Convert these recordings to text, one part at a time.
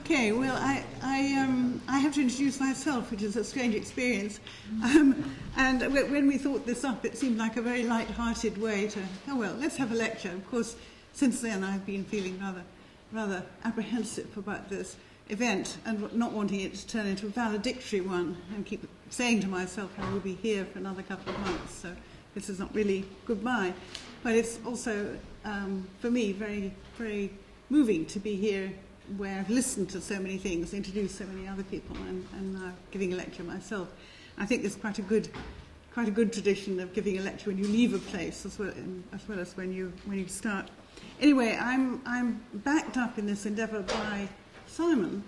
Okay, well, I have to introduce myself, which is a strange experience. And when we thought this up, it seemed like a very light-hearted way to, oh well, let's have a lecture. Of course, since then I've been feeling rather apprehensive about this event and not wanting it to turn into a valedictory one, and keep saying to myself I will be here for another couple of months, so this is not really goodbye. But it's also, for me, very, very moving to be here, where I've listened to so many things, introduced so many other people, and now giving a lecture myself. I think there's quite a good tradition of giving a lecture when you leave a place, as well as when you start. Anyway, I'm backed up in this endeavour by Simon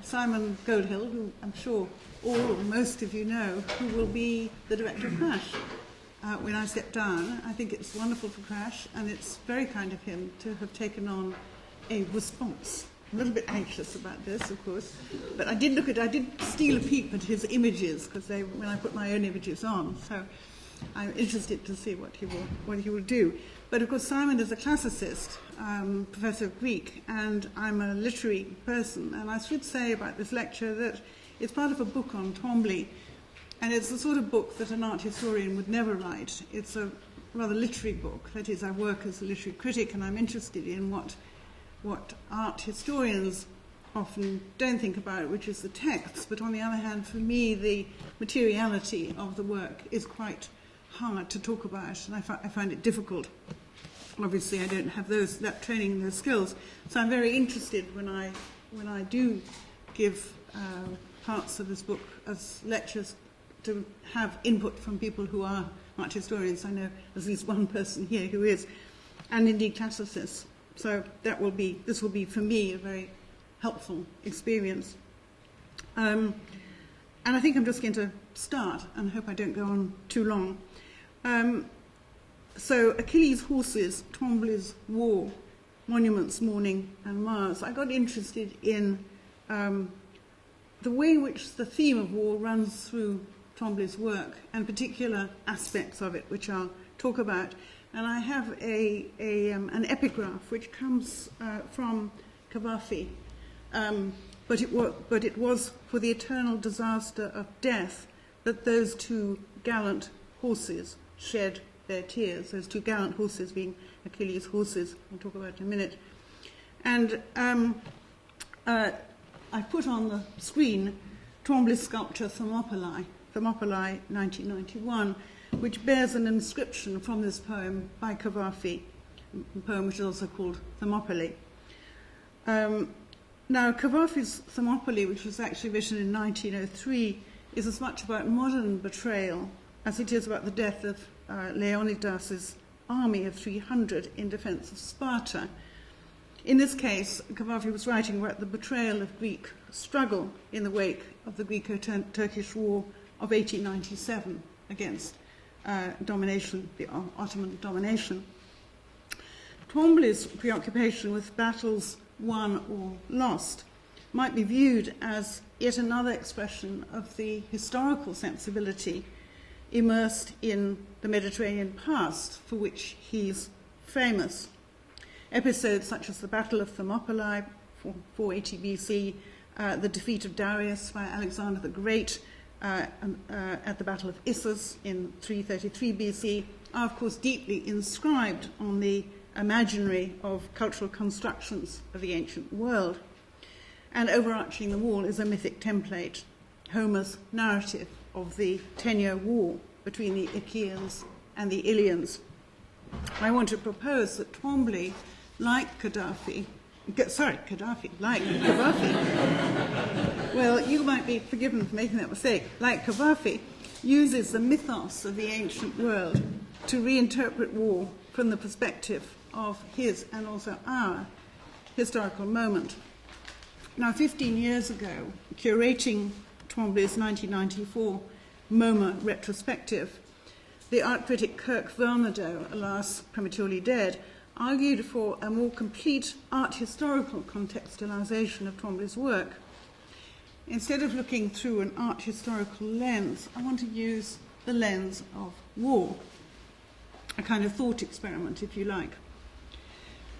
Goldhill, who I'm sure all or most of you know, who will be the director of CRASH when I step down. I think it's wonderful for CRASH, and it's very kind of him to have taken on a response. I'm a little bit anxious about this, of course, but I did steal a peep at his images, because when I put my own images on, so I'm interested to see what he will do. But of course, Simon is a classicist, professor of Greek, and I'm a literary person, and I should say about this lecture that it's part of a book on Twombly, and it's the sort of book that an art historian would never write. It's a rather literary book. That is, I work as a literary critic, and I'm interested in what art historians often don't think about, which is the text. But on the other hand, for me, the materiality of the work is quite hard to talk about, and I find it difficult. Obviously, I don't have that training and those skills, so I'm very interested when I do give parts of this book as lectures to have input from people who are art historians. I know there's at least one person here who is, and indeed classicists. So this will be for me a very helpful experience. And I think I'm just going to start, and hope I don't go on too long. So Achilles' horses, Twombly's war, monuments, Mourning, and Mars. I got interested in the way in which the theme of war runs through Twombly's work, and particular aspects of it, which I'll talk about. And I have an epigraph which comes from Cavafy, but it was for the eternal disaster of death that those two gallant horses shed their tears. Those two gallant horses being Achilles' horses. I'll talk about it in a minute. And I put on the screen Twombly's sculpture Thermopylae 1991, which bears an inscription from this poem by Cavafy, a poem which is also called Thermopylae. Now, Cavafy's Thermopylae, which was actually written in 1903, is as much about modern betrayal as it is about the death of Leonidas's army of 300 in defense of Sparta. In this case, Cavafy was writing about the betrayal of Greek struggle in the wake of the Greco-Turkish War of 1897 against domination, the Ottoman domination. Twombly's preoccupation with battles won or lost might be viewed as yet another expression of the historical sensibility immersed in the Mediterranean past, for which he's famous. Episodes such as the Battle of Thermopylae, 480 BC, the defeat of Darius by Alexander the Great, at the Battle of Issus in 333 BC, are of course deeply inscribed on the imaginary of cultural constructions of the ancient world. And overarching them all is a mythic template, Homer's narrative of the 10-year war between the Achaeans and the Ilians. I want to propose that Twombly, like Cavafy, well, you might be forgiven for making that mistake, like Cavafy, uses the mythos of the ancient world to reinterpret war from the perspective of his and also our historical moment. Now, 15 years ago, curating Twombly's 1994 MoMA retrospective, the art critic Kirk Vernadoe, alas prematurely dead, argued for a more complete art historical contextualization of Twombly's work. Instead of looking through an art historical lens, I want to use the lens of war, a kind of thought experiment, if you like.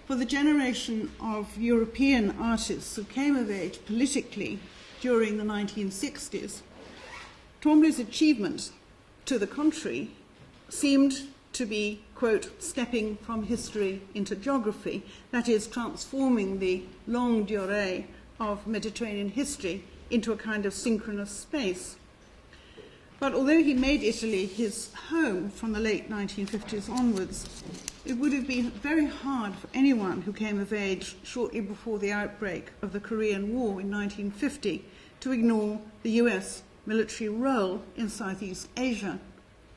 for the generation of European artists who came of age politically during the 1960s, Twombly's achievement, to the contrary, seemed to be, quote, stepping from history into geography, that is, transforming the longue durée of Mediterranean history into a kind of synchronous space. But although he made Italy his home from the late 1950s onwards, it would have been very hard for anyone who came of age shortly before the outbreak of the Korean War in 1950 to ignore the US military role in Southeast Asia,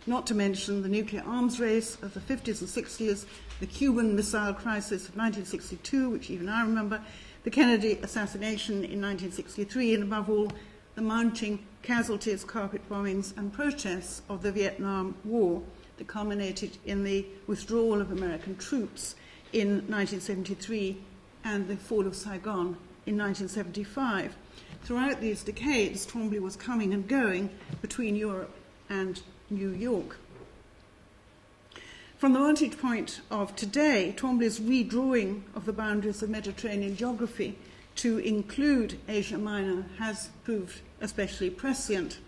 not to mention the nuclear arms race of the 50s and 60s, the Cuban Missile Crisis of 1962, which even I remember, the Kennedy assassination in 1963, and above all, the mounting casualties, carpet bombings, and protests of the Vietnam War that culminated in the withdrawal of American troops in 1973 and the fall of Saigon in 1975. Throughout these decades, Twombly was coming and going between Europe and New York. From the vantage point of today, Twombly's redrawing of the boundaries of Mediterranean geography to include Asia Minor has proved especially prescient.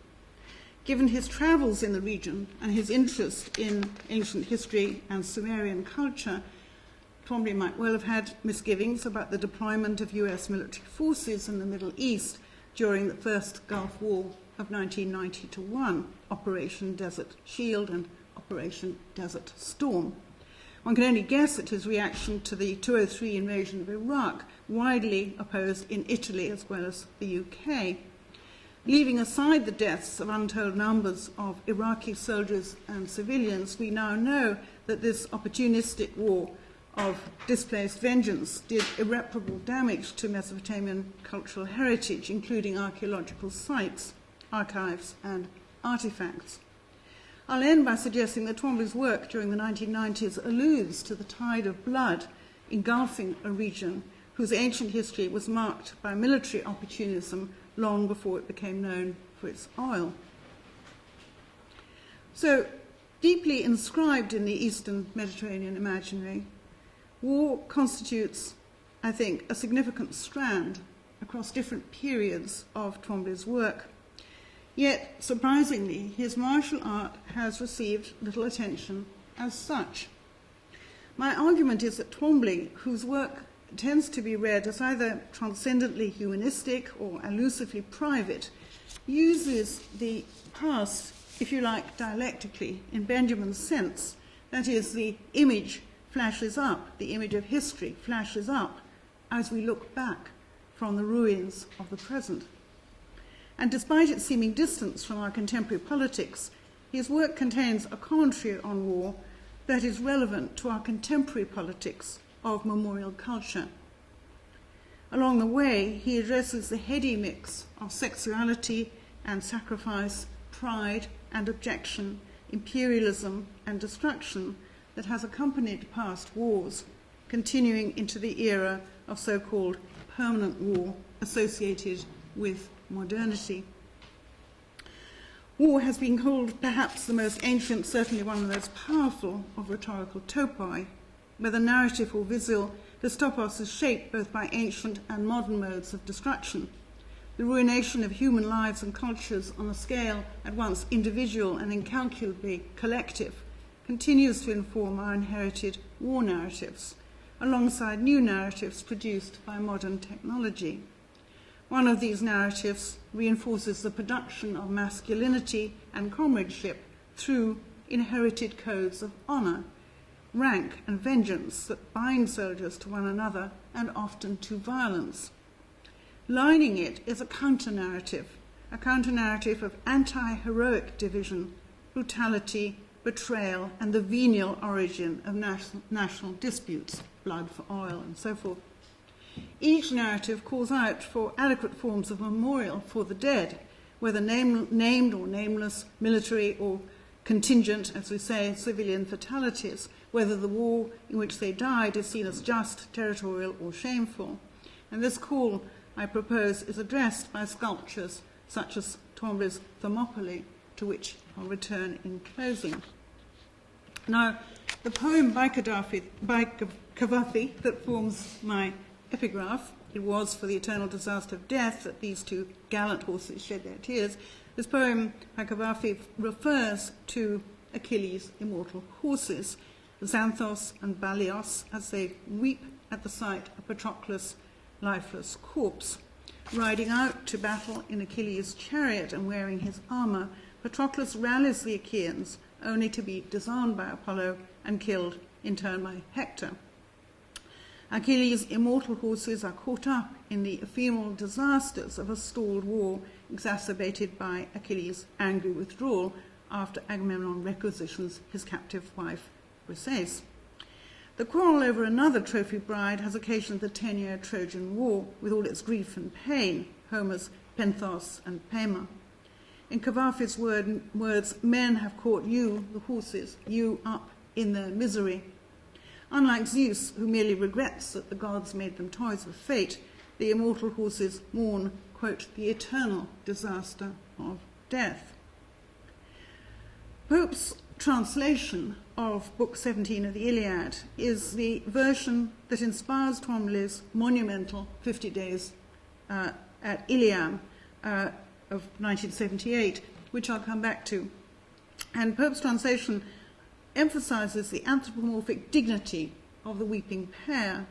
Given his travels in the region and his interest in ancient history and Sumerian culture, Twombly might well have had misgivings about the deployment of US military forces in the Middle East during the first Gulf War of 1990-1, Operation Desert Shield and Operation Desert Storm. One can only guess at his reaction to the 2003 invasion of Iraq, widely opposed in Italy as well as the UK. Leaving aside the deaths of untold numbers of Iraqi soldiers and civilians, we now know that this opportunistic war of displaced vengeance did irreparable damage to Mesopotamian cultural heritage, including archaeological sites, archives, and artifacts. I'll end by suggesting that Twombly's work during the 1990s alludes to the tide of blood engulfing a region whose ancient history was marked by military opportunism long before it became known for its oil. So, deeply inscribed in the Eastern Mediterranean imaginary, war constitutes, I think, a significant strand across different periods of Twombly's work. Yet, surprisingly, his martial art has received little attention as such. My argument is that Twombly, whose work tends to be read as either transcendently humanistic or elusively private, uses the past, if you like, dialectically, in Benjamin's sense. That is, the image flashes up, the image of history flashes up as we look back from the ruins of the present. And despite its seeming distance from our contemporary politics, his work contains a commentary on war that is relevant to our contemporary politics of memorial culture. Along the way, he addresses the heady mix of sexuality and sacrifice, pride and objection, imperialism and destruction that has accompanied past wars, continuing into the era of so-called permanent war associated with modernity. War has been called perhaps the most ancient, certainly one of the most powerful of rhetorical topoi, whether narrative or visual. This topos is shaped both by ancient and modern modes of destruction. The ruination of human lives and cultures on a scale at once individual and incalculably collective continues to inform our inherited war narratives, alongside new narratives produced by modern technology. One of these narratives reinforces the production of masculinity and comradeship through inherited codes of honor, rank and vengeance that bind soldiers to one another and often to violence. Lining it is a counter-narrative of anti-heroic division, brutality, betrayal, and the venial origin of national disputes, blood for oil, and so forth. Each narrative calls out for adequate forms of memorial for the dead, whether named or nameless, military or contingent, as we say, civilian fatalities, whether the war in which they died is seen as just, territorial, or shameful. And this call, I propose, is addressed by sculptures such as Twombly's Thermopylae, to which I'll return in closing. Now, the poem Biography cavafy that forms my epigraph. It was for the eternal disaster of death that these two gallant horses shed their tears. This poem by Cavafy refers to Achilles' immortal horses, Xanthos and Balios, as they weep at the sight of Patroclus' lifeless corpse. Riding out to battle in Achilles' chariot and wearing his armour, Patroclus rallies the Achaeans, only to be disarmed by Apollo and killed in turn by Hector. Achilles' immortal horses are caught up in the ephemeral disasters of a stalled war, exacerbated by Achilles' angry withdrawal after Agamemnon requisitions his captive wife, Briseis. The quarrel over another trophy bride has occasioned the 10-year Trojan War, with all its grief and pain, Homer's Penthos and Pema. In Cavafy's words, men have caught you, the horses, you up in their misery. Unlike Zeus, who merely regrets that the gods made them toys of fate, the immortal horses mourn, quote, the eternal disaster of death. Pope's translation of Book 17 of the Iliad is the version that inspires Twombly's monumental 50 Days at Iliam of 1978, which I'll come back to. And Pope's translation emphasizes the anthropomorphic dignity of the weeping pair.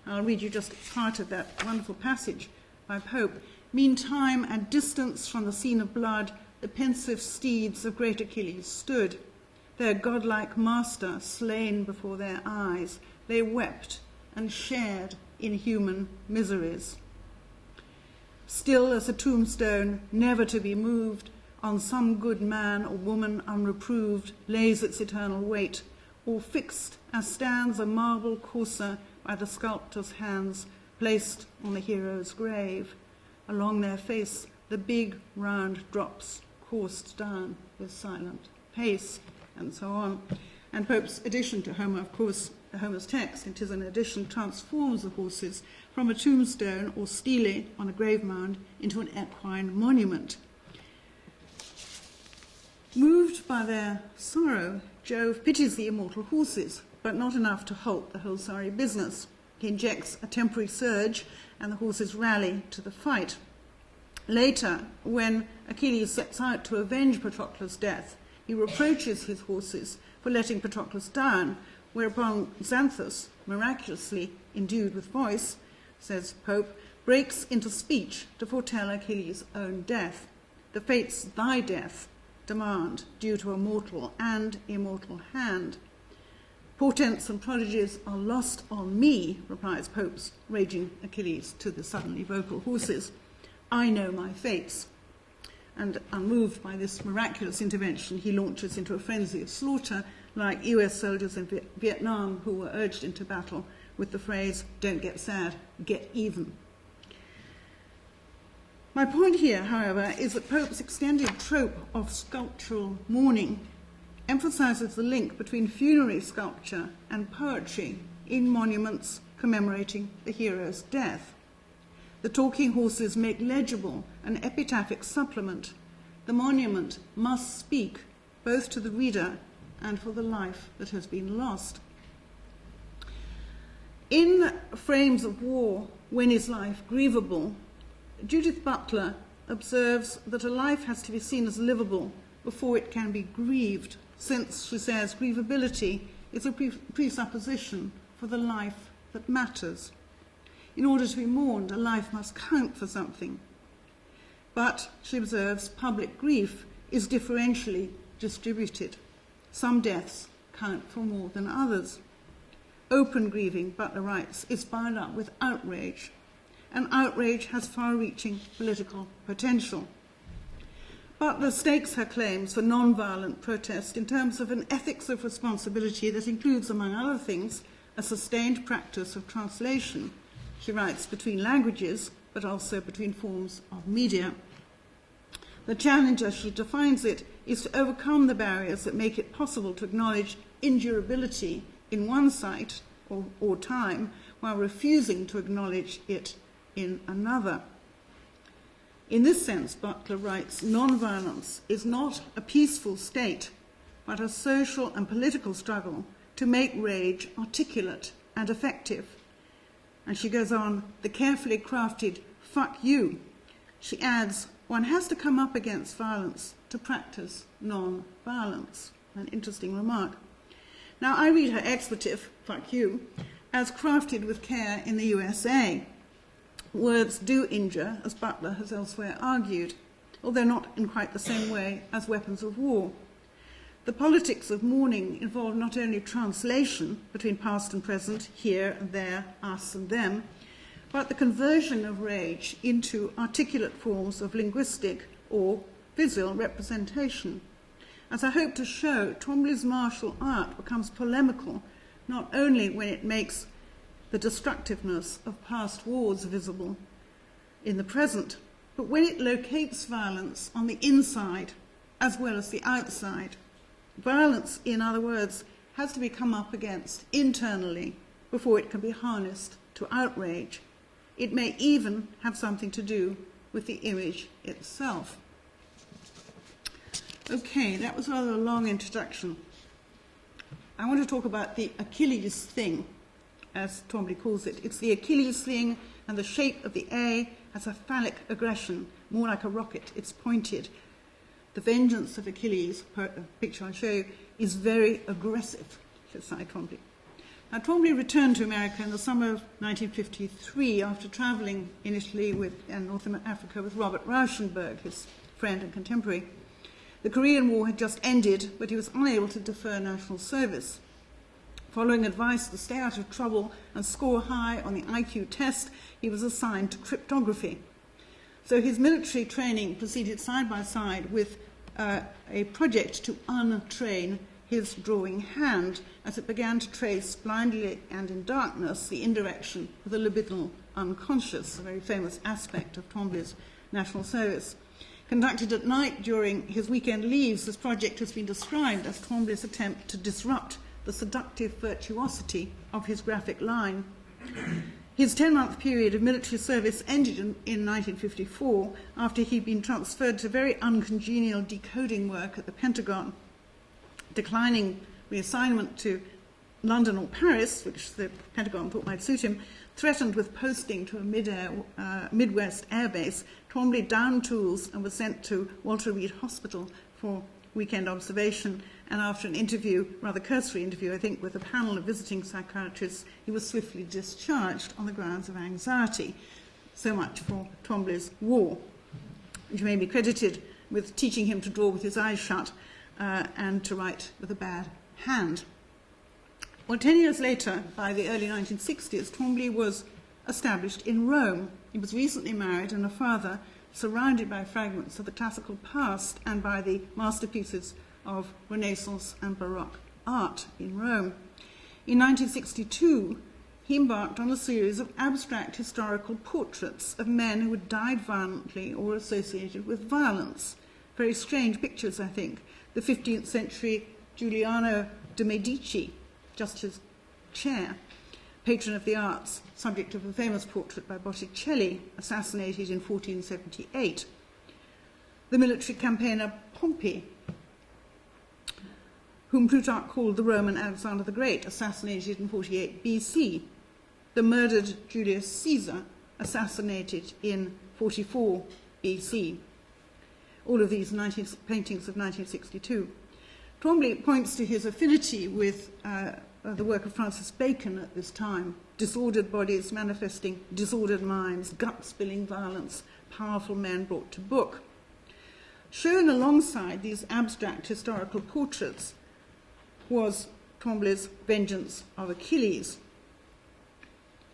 I'll read you just part of that wonderful passage by Pope. Meantime, at distance from the scene of blood, the pensive steeds of great Achilles stood, their godlike master slain before their eyes. They wept and shared in human miseries. Still as a tombstone, never to be moved, on some good man or woman unreproved lays its eternal weight, or fixed as stands a marble courser by the sculptor's hands, placed on the hero's grave. Along their face the big round drops coursed down with silent pace, and so on. And Pope's addition to Homer, of course, Homer's text, it is an addition, transforms the horses from a tombstone or stele on a grave mound into an equine monument. Moved by their sorrow, Jove pities the immortal horses, but not enough to halt the whole sorry business. He injects a temporary surge, and the horses rally to the fight. Later, when Achilles sets out to avenge Patroclus' death, he reproaches his horses for letting Patroclus down, whereupon Xanthus, miraculously endued with voice, says Pope, breaks into speech to foretell Achilles' own death. The fates thy death demand, due to a mortal and immortal hand. Portents and prodigies are lost on me, replies Pope's raging Achilles to the suddenly vocal horses. I know my fates. And unmoved by this miraculous intervention, he launches into a frenzy of slaughter, like US soldiers in Vietnam who were urged into battle with the phrase, don't get sad, get even. My point here, however, is that Pope's extended trope of sculptural mourning emphasizes the link between funerary sculpture and poetry in monuments commemorating the hero's death. The talking horses make legible an epitaphic supplement. The monument must speak both to the reader and for the life that has been lost. In Frames of War, When is Life Grievable?, Judith Butler observes that a life has to be seen as livable before it can be grieved, since, she says, grievability is a presupposition for the life that matters. In order to be mourned, a life must count for something. But, she observes, public grief is differentially distributed. Some deaths count for more than others. Open grieving, Butler writes, is bound up with outrage, and outrage has far-reaching political potential. Butler stakes her claims for non-violent protest in terms of an ethics of responsibility that includes, among other things, a sustained practice of translation. She writes between languages, but also between forms of media. The challenge, as she defines it, is to overcome the barriers that make it possible to acknowledge indurability in one site or time, while refusing to acknowledge it in another. In this sense, Butler writes, non-violence is not a peaceful state, but a social and political struggle to make rage articulate and effective. And she goes on, the carefully crafted fuck you. She adds, one has to come up against violence to practice non-violence. An interesting remark. Now, I read her expletive, fuck you, as crafted with care in the USA. Words do injure, as Butler has elsewhere argued, although not in quite the same way as weapons of war. The politics of mourning involve not only translation between past and present, here and there, us and them, but the conversion of rage into articulate forms of linguistic or visual representation. As I hope to show, Twombly's martial art becomes polemical not only when it makes the destructiveness of past wars visible in the present, but when it locates violence on the inside as well as the outside. Violence, in other words, has to be come up against internally before it can be harnessed to outrage. It may even have something to do with the image itself. Okay, that was rather a long introduction. I want to talk about the Achilles thing, as Twombly calls it. It's the Achilles thing, and the shape of the A has a phallic aggression, more like a rocket. It's pointed. The vengeance of Achilles, picture I'll show you, is very aggressive, says Twombly. Now, Twombly returned to America in the summer of 1953 after travelling in Italy and North Africa with Robert Rauschenberg, his friend and contemporary. The Korean War had just ended, but he was unable to defer national service. Following advice to stay out of trouble and score high on the IQ test, he was assigned to cryptography. So his military training proceeded side by side with a project to untrain his drawing hand as it began to trace blindly and in darkness the indirection of the libidinal unconscious, a very famous aspect of Twombly's national service. Conducted at night during his weekend leaves, this project has been described as Twombly's attempt to disrupt the seductive virtuosity of his graphic line. His 10-month period of military service ended in 1954 after he'd been transferred to very uncongenial decoding work at the Pentagon. Declining reassignment to London or Paris, which the Pentagon thought might suit him, threatened with posting to a Midwest airbase, Twombly downed tools and was sent to Walter Reed Hospital for weekend observation, and after an interview, rather cursory interview, I think, with a panel of visiting psychiatrists, he was swiftly discharged on the grounds of anxiety. So much for Twombly's war, which may be credited with teaching him to draw with his eyes shut and to write with a bad hand. Well, 10 years later, by the early 1960s, Twombly was established in Rome. He was recently married and a father, surrounded by fragments of the classical past and by the masterpieces of Renaissance and Baroque art in Rome. In 1962, he embarked on a series of abstract historical portraits of men who had died violently or associated with violence. Very strange pictures, I think. The 15th century Giuliano de' Medici, just his chair, patron of the arts, subject of a famous portrait by Botticelli, assassinated in 1478. The military campaigner Pompey, whom Plutarch called the Roman Alexander the Great, assassinated in 48 BC. The murdered Julius Caesar, assassinated in 44 BC. All of these paintings of 1962. Twombly points to his affinity with the work of Francis Bacon at this time. Disordered bodies manifesting disordered minds, gut-spilling violence, powerful men brought to book. Shown alongside these abstract historical portraits was Twombly's Vengeance of Achilles,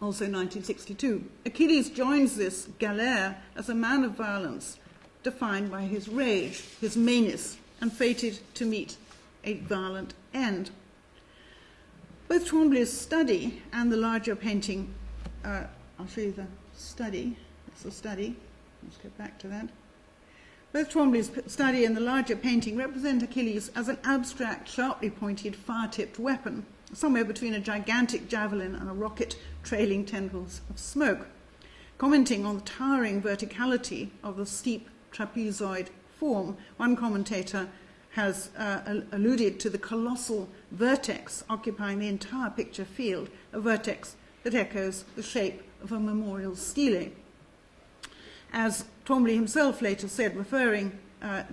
also 1962. Achilles joins this galère as a man of violence, defined by his rage, his meanness, and fated to meet a violent end. Both Twombly's study and the larger painting, I'll show you the study, it's the study, let's get back to that. Both Twombly's study and the larger painting represent Achilles as an abstract, sharply pointed, fire-tipped weapon, somewhere between a gigantic javelin and a rocket trailing tendrils of smoke. Commenting on the towering verticality of the steep trapezoid form, one commentator has alluded to the colossal vertex occupying the entire picture field, a vertex that echoes the shape of a memorial stele. As Twombly himself later said, referring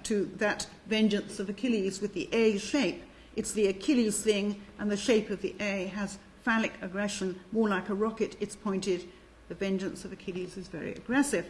to that vengeance of Achilles with the A shape, it's the Achilles thing, and the shape of the A has phallic aggression, more like a rocket, it's pointed. The vengeance of Achilles is very aggressive.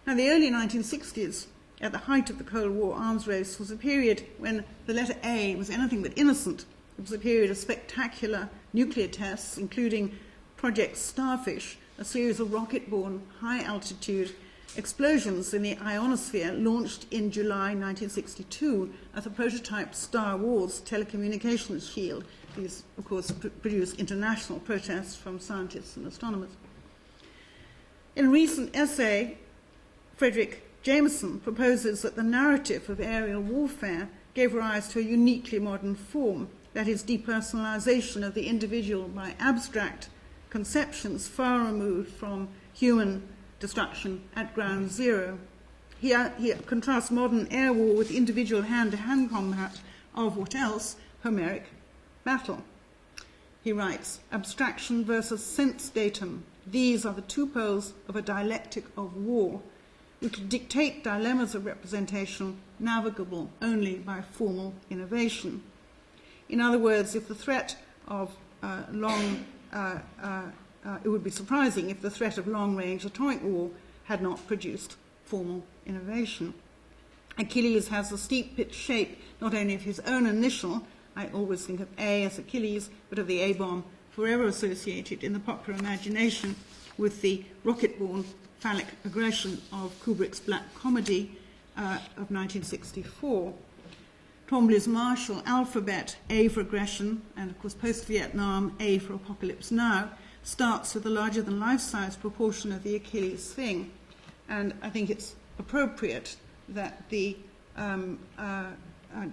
Now, the early 1960s, at the height of the Cold War arms race, was a period when the letter A was anything but innocent. It was a period of spectacular nuclear tests, including Project Starfish, a series of rocket-borne, high-altitude explosions in the ionosphere launched in July 1962 as a prototype Star Wars telecommunications shield. These, of course, produced international protests from scientists and astronomers. In a recent essay, Frederick Jameson proposes that the narrative of aerial warfare gave rise to a uniquely modern form, that is, depersonalization of the individual by abstract conceptions far removed from human destruction at ground zero. He contrasts modern air war with individual hand-to-hand combat of what else? Homeric battle. He writes, abstraction versus sense datum. These are the two poles of a dialectic of war, which dictate dilemmas of representation navigable only by formal innovation. In other words, if the threat of it would be surprising if the threat of long-range atomic war had not produced formal innovation. Achilles has the steep-pitched shape not only of his own initial, I always think of A as Achilles, but of the A-bomb, forever associated in the popular imagination with the rocket-borne phallic aggression of Kubrick's Black Comedy of 1964. Twombly's Marshall alphabet, A for aggression, and of course post-Vietnam, A for apocalypse now, starts with a larger-than-life-size proportion of the Achilles thing. And I think it's appropriate that the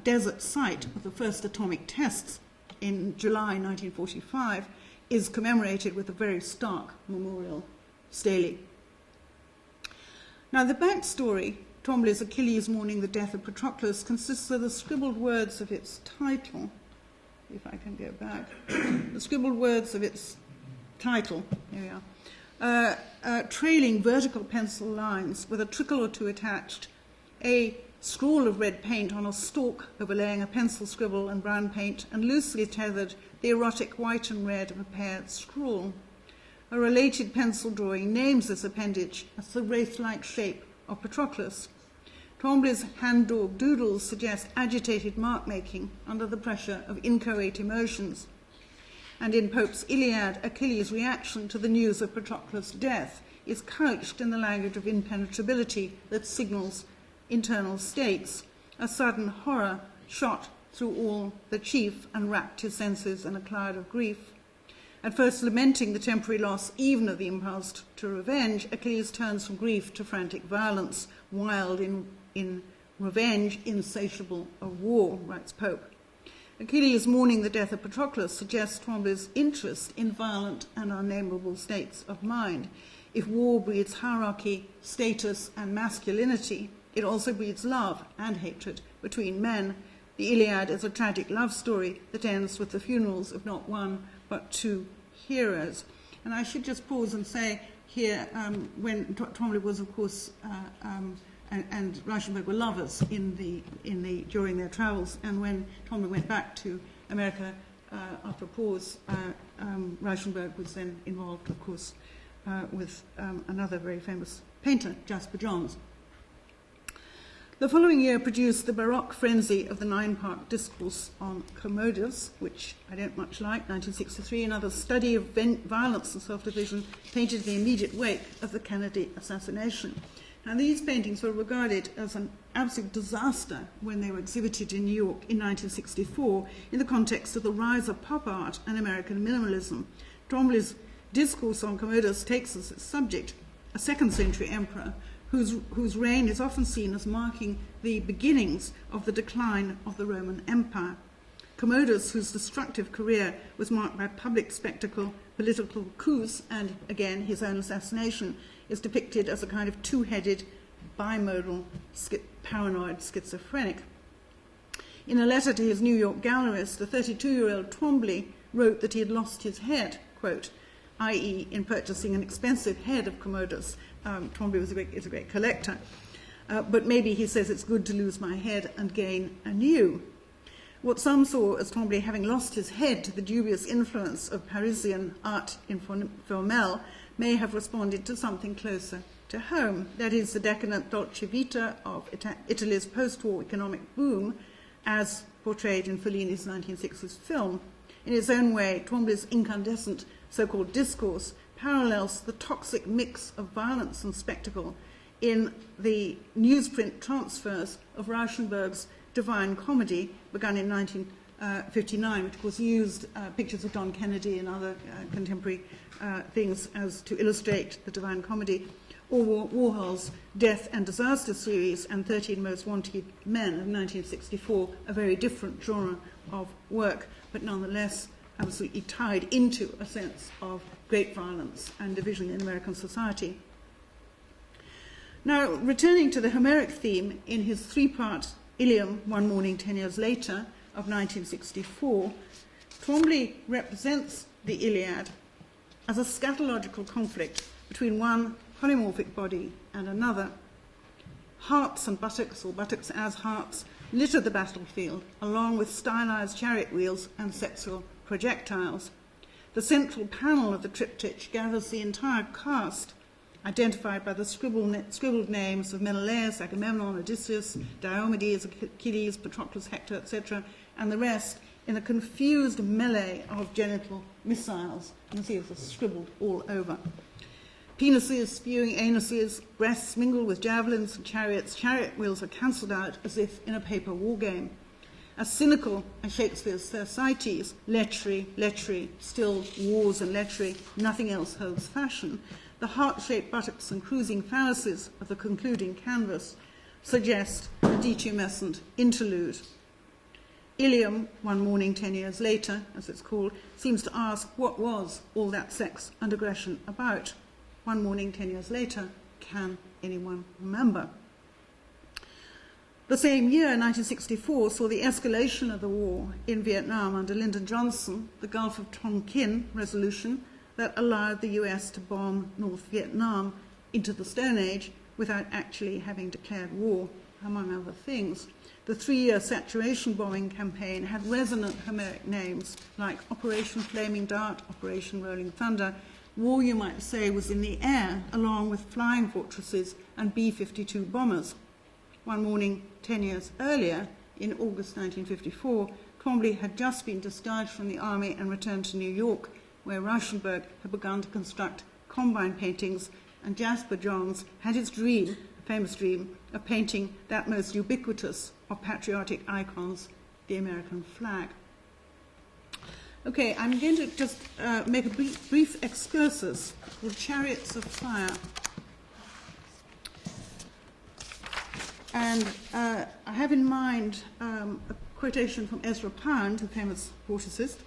desert site of the first atomic tests in July 1945 is commemorated with a very stark memorial stele. Now, the backstory, Twombly's Achilles Mourning the Death of Patroclus, consists of the scribbled words of its title. If I can go back. The scribbled words of its title, here we are, trailing vertical pencil lines with a trickle or two attached, a scrawl of red paint on a stalk overlaying a pencil scribble and brown paint, and loosely tethered the erotic white and red of a paired scrawl. A related pencil drawing names this appendage as the wraith-like shape of Patroclus. Twombly's hand-daubed doodles suggest agitated mark-making under the pressure of inchoate emotions. And in Pope's Iliad, Achilles' reaction to the news of Patroclus' death is couched in the language of impenetrability that signals internal stakes. A sudden horror shot through all the chief and wrapped his senses in a cloud of grief. At first lamenting the temporary loss even of the impulse to revenge, Achilles turns from grief to frantic violence, wild in revenge, insatiable of war, writes Pope. Achilles mourning the death of Patroclus suggests Twombly's interest in violent and unnameable states of mind. If war breeds hierarchy, status, and masculinity, it also breeds love and hatred between men. The Iliad is a tragic love story that ends with the funerals of not one but two heroes. And I should just pause and say here, when Twombly was, of course, and Reichenberg were lovers during their travels, and when Twombly went back to America after a pause, Reichenberg was then involved, of course, with another very famous painter, Jasper Johns. The following year produced the Baroque frenzy of the 9-part discourse on Commodus, which I don't much like, 1963, another study of violence and self-division painted in the immediate wake of the Kennedy assassination. Now, these paintings were regarded as an absolute disaster when they were exhibited in New York in 1964 in the context of the rise of pop art and American minimalism. Twombly's discourse on Commodus takes as its subject a second-century emperor whose reign is often seen as marking the beginnings of the decline of the Roman Empire. Commodus, whose destructive career was marked by public spectacle, political coups, and again his own assassination, is depicted as a kind of two-headed, bimodal, paranoid schizophrenic. In a letter to his New York gallerist, the 32-year-old Twombly wrote that he had lost his head, quote, i.e. in purchasing an expensive head of Commodus. Twombly is a great collector. But maybe he says it's good to lose my head and gain a new. What some saw as Twombly having lost his head to the dubious influence of Parisian art informelle may have responded to something closer to home, that is, the decadent dolce vita of Italy's post-war economic boom, as portrayed in Fellini's 1960s film. In its own way, Twombly's incandescent so-called discourse parallels the toxic mix of violence and spectacle in the newsprint transfers of Rauschenberg's Divine Comedy, begun in 1959, which of course used pictures of John Kennedy and other contemporary things as to illustrate the Divine Comedy, or Warhol's Death and Disaster series and 13 Most Wanted Men of 1964, a very different genre of work, but nonetheless absolutely tied into a sense of great violence and division in American society. Now, returning to the Homeric theme, in his three-part Iliam, One Mourning 10 Years Later, of 1964, Twombly represents the Iliad as a scatological conflict between one polymorphic body and another. Hearts and buttocks, or buttocks as hearts, litter the battlefield, along with stylized chariot wheels and sexual projectiles. The central panel of the triptych gathers the entire cast, identified by the scribbled names of Menelaus, Agamemnon, Odysseus, Diomedes, Achilles, Patroclus, Hector, etc., and the rest in a confused melee of genital missiles. You can see it's scribbled all over. Penises spewing anuses, breasts mingle with javelins and chariots. Chariot wheels are cancelled out as if in a paper war game. As cynical as Shakespeare's Thersites, lechery, still wars and lechery, nothing else holds fashion, the heart-shaped buttocks and cruising phalluses of the concluding canvas suggest a detumescent interlude. Iliam, One Mourning 10 Years Later, as it's called, seems to ask what was all that sex and aggression about. One Mourning 10 Years Later, can anyone remember? The same year, 1964, saw the escalation of the war in Vietnam under Lyndon Johnson, the Gulf of Tonkin resolution that allowed the US to bomb North Vietnam into the Stone Age without actually having declared war, among other things. The 3-year saturation bombing campaign had resonant Homeric names like Operation Flaming Dart, Operation Rolling Thunder. War, you might say, was in the air, along with flying fortresses and B-52 bombers. One Mourning 10 years earlier, in August 1954, Twombly had just been discharged from the army and returned to New York, where Rauschenberg had begun to construct combine paintings, and Jasper Johns had his dream, a famous dream, of painting that most ubiquitous of patriotic icons, the American flag. Okay, I'm going to just make a brief excursus called Chariots of Fire. And I have in mind a quotation from Ezra Pound, the famous vorticist.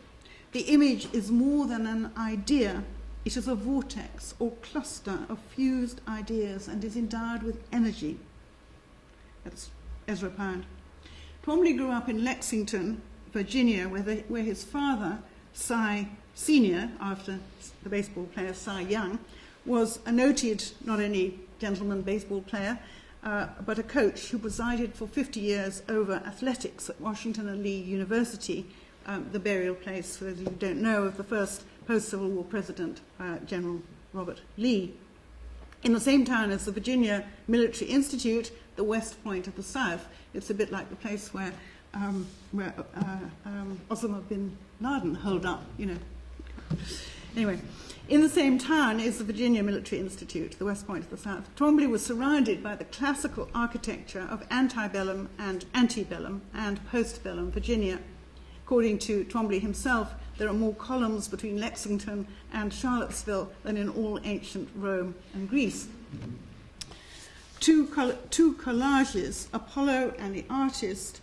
The image is more than an idea. It is a vortex or cluster of fused ideas and is endowed with energy. That's Ezra Pound. Twombly grew up in Lexington, Virginia, where his father, Cy Sr., after the baseball player Cy Young, was a noted, not only gentleman baseball player, but a coach who presided for 50 years over athletics at Washington and Lee University, the burial place, for those of you who don't know, of the first post-Civil War president, General Robert Lee. In the same town as the Virginia Military Institute, the West Point of the South. It's a bit like the place where Osama bin Laden holed up, you know. Anyway, in the same town is the Virginia Military Institute, the West Point of the South. Twombly was surrounded by the classical architecture of antebellum and postbellum Virginia. According to Twombly himself, there are more columns between Lexington and Charlottesville than in all ancient Rome and Greece. Two collages, Apollo and the Artist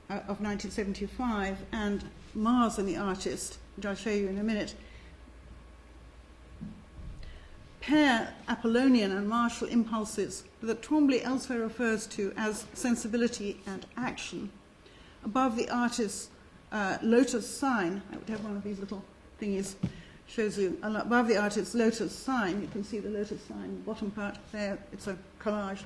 of 1975 and Mars and the Artist, which I'll show you in a minute, pair Apollonian and martial impulses that Twombly elsewhere refers to as sensibility and action. above the artist's lotus sign. I would have one of these little thingies, shows you above the artist's lotus sign. You can see the lotus sign, bottom part there. It's a collage.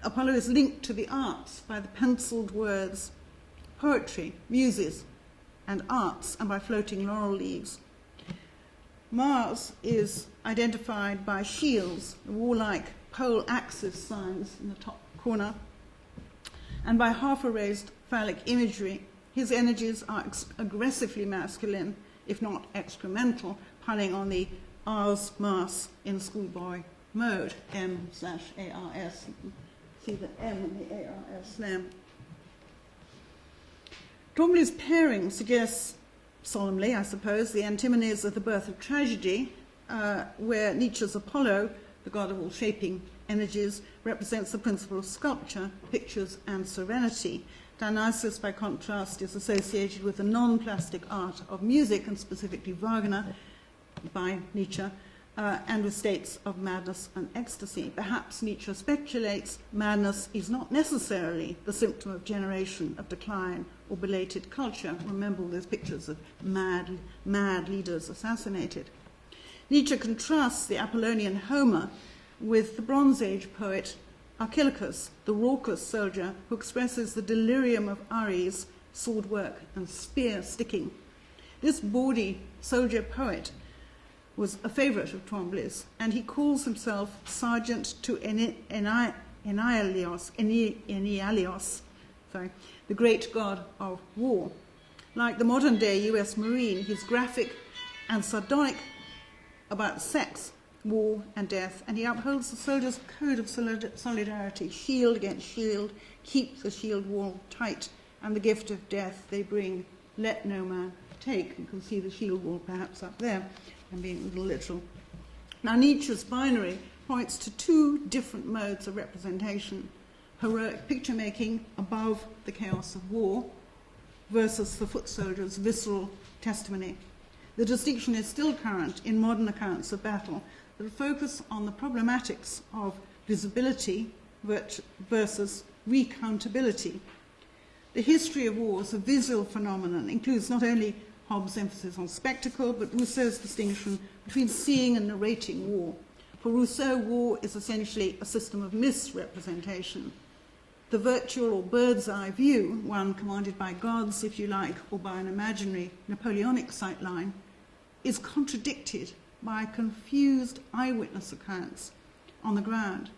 Apollo is linked to the arts by the penciled words poetry, muses, and arts, and by floating laurel leaves. Mars is identified by shields, the warlike pole axis signs in the top corner, and by half-erased phallic imagery. His energies are aggressively masculine, if not excremental, punning on the Ars Mars in schoolboy mode, M/ARS. You can see the M and the ARS there. Twombly's pairing suggests, solemnly, I suppose, the antimonies of the birth of tragedy, where Nietzsche's Apollo, the god of all shaping energies, represents the principle of sculpture, pictures, and serenity. Dionysus, by contrast, is associated with the non-plastic art of music, and specifically Wagner, by Nietzsche, and with states of madness and ecstasy. Perhaps Nietzsche speculates madness is not necessarily the symptom of generation, of decline, or belated culture. Remember all those pictures of mad leaders assassinated. Nietzsche contrasts the Apollonian Homer with the Bronze Age poet Achilles, the raucous soldier who expresses the delirium of Ares, sword work and spear sticking. This bawdy soldier poet was a favourite of Twombly's, and he calls himself Sergeant to Enyalios, the great god of war. Like the modern-day US Marine, he's graphic and sardonic about sex, war and death, and he upholds the soldier's code of solidarity, shield against shield, keep the shield wall tight, and the gift of death they bring, let no man take. You can see the shield wall perhaps up there. I'm being a little literal. Now, Nietzsche's binary points to two different modes of representation: heroic picture-making above the chaos of war versus the foot soldier's visceral testimony. The distinction is still current in modern accounts of battle that focus on the problematics of visibility versus recountability. The history of war as a visual phenomenon includes not only Hobbes' emphasis on spectacle, but Rousseau's distinction between seeing and narrating war. For Rousseau, war is essentially a system of misrepresentation. The virtual or bird's eye view, one commanded by gods, if you like, or by an imaginary Napoleonic sightline, is contradicted by confused eyewitness accounts on the ground.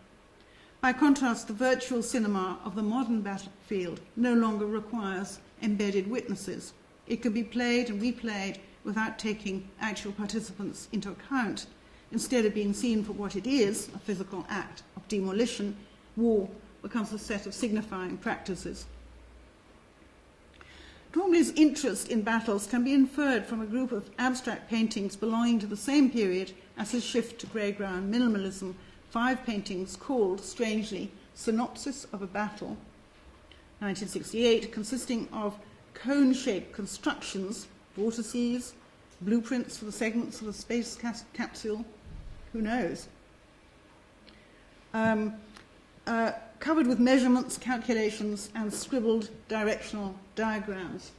By contrast, the virtual cinema of the modern battlefield no longer requires embedded witnesses. It can be played and replayed without taking actual participants into account. Instead of being seen for what it is, a physical act of demolition, war becomes a set of signifying practices. Twombly's interest in battles can be inferred from a group of abstract paintings belonging to the same period as his shift to grey-ground minimalism, 5 paintings called, strangely, Synopsis of a Battle, 1968, consisting of cone-shaped constructions, vortices, blueprints for the segments of a space capsule, who knows, covered with measurements, calculations, and scribbled directional diagrams.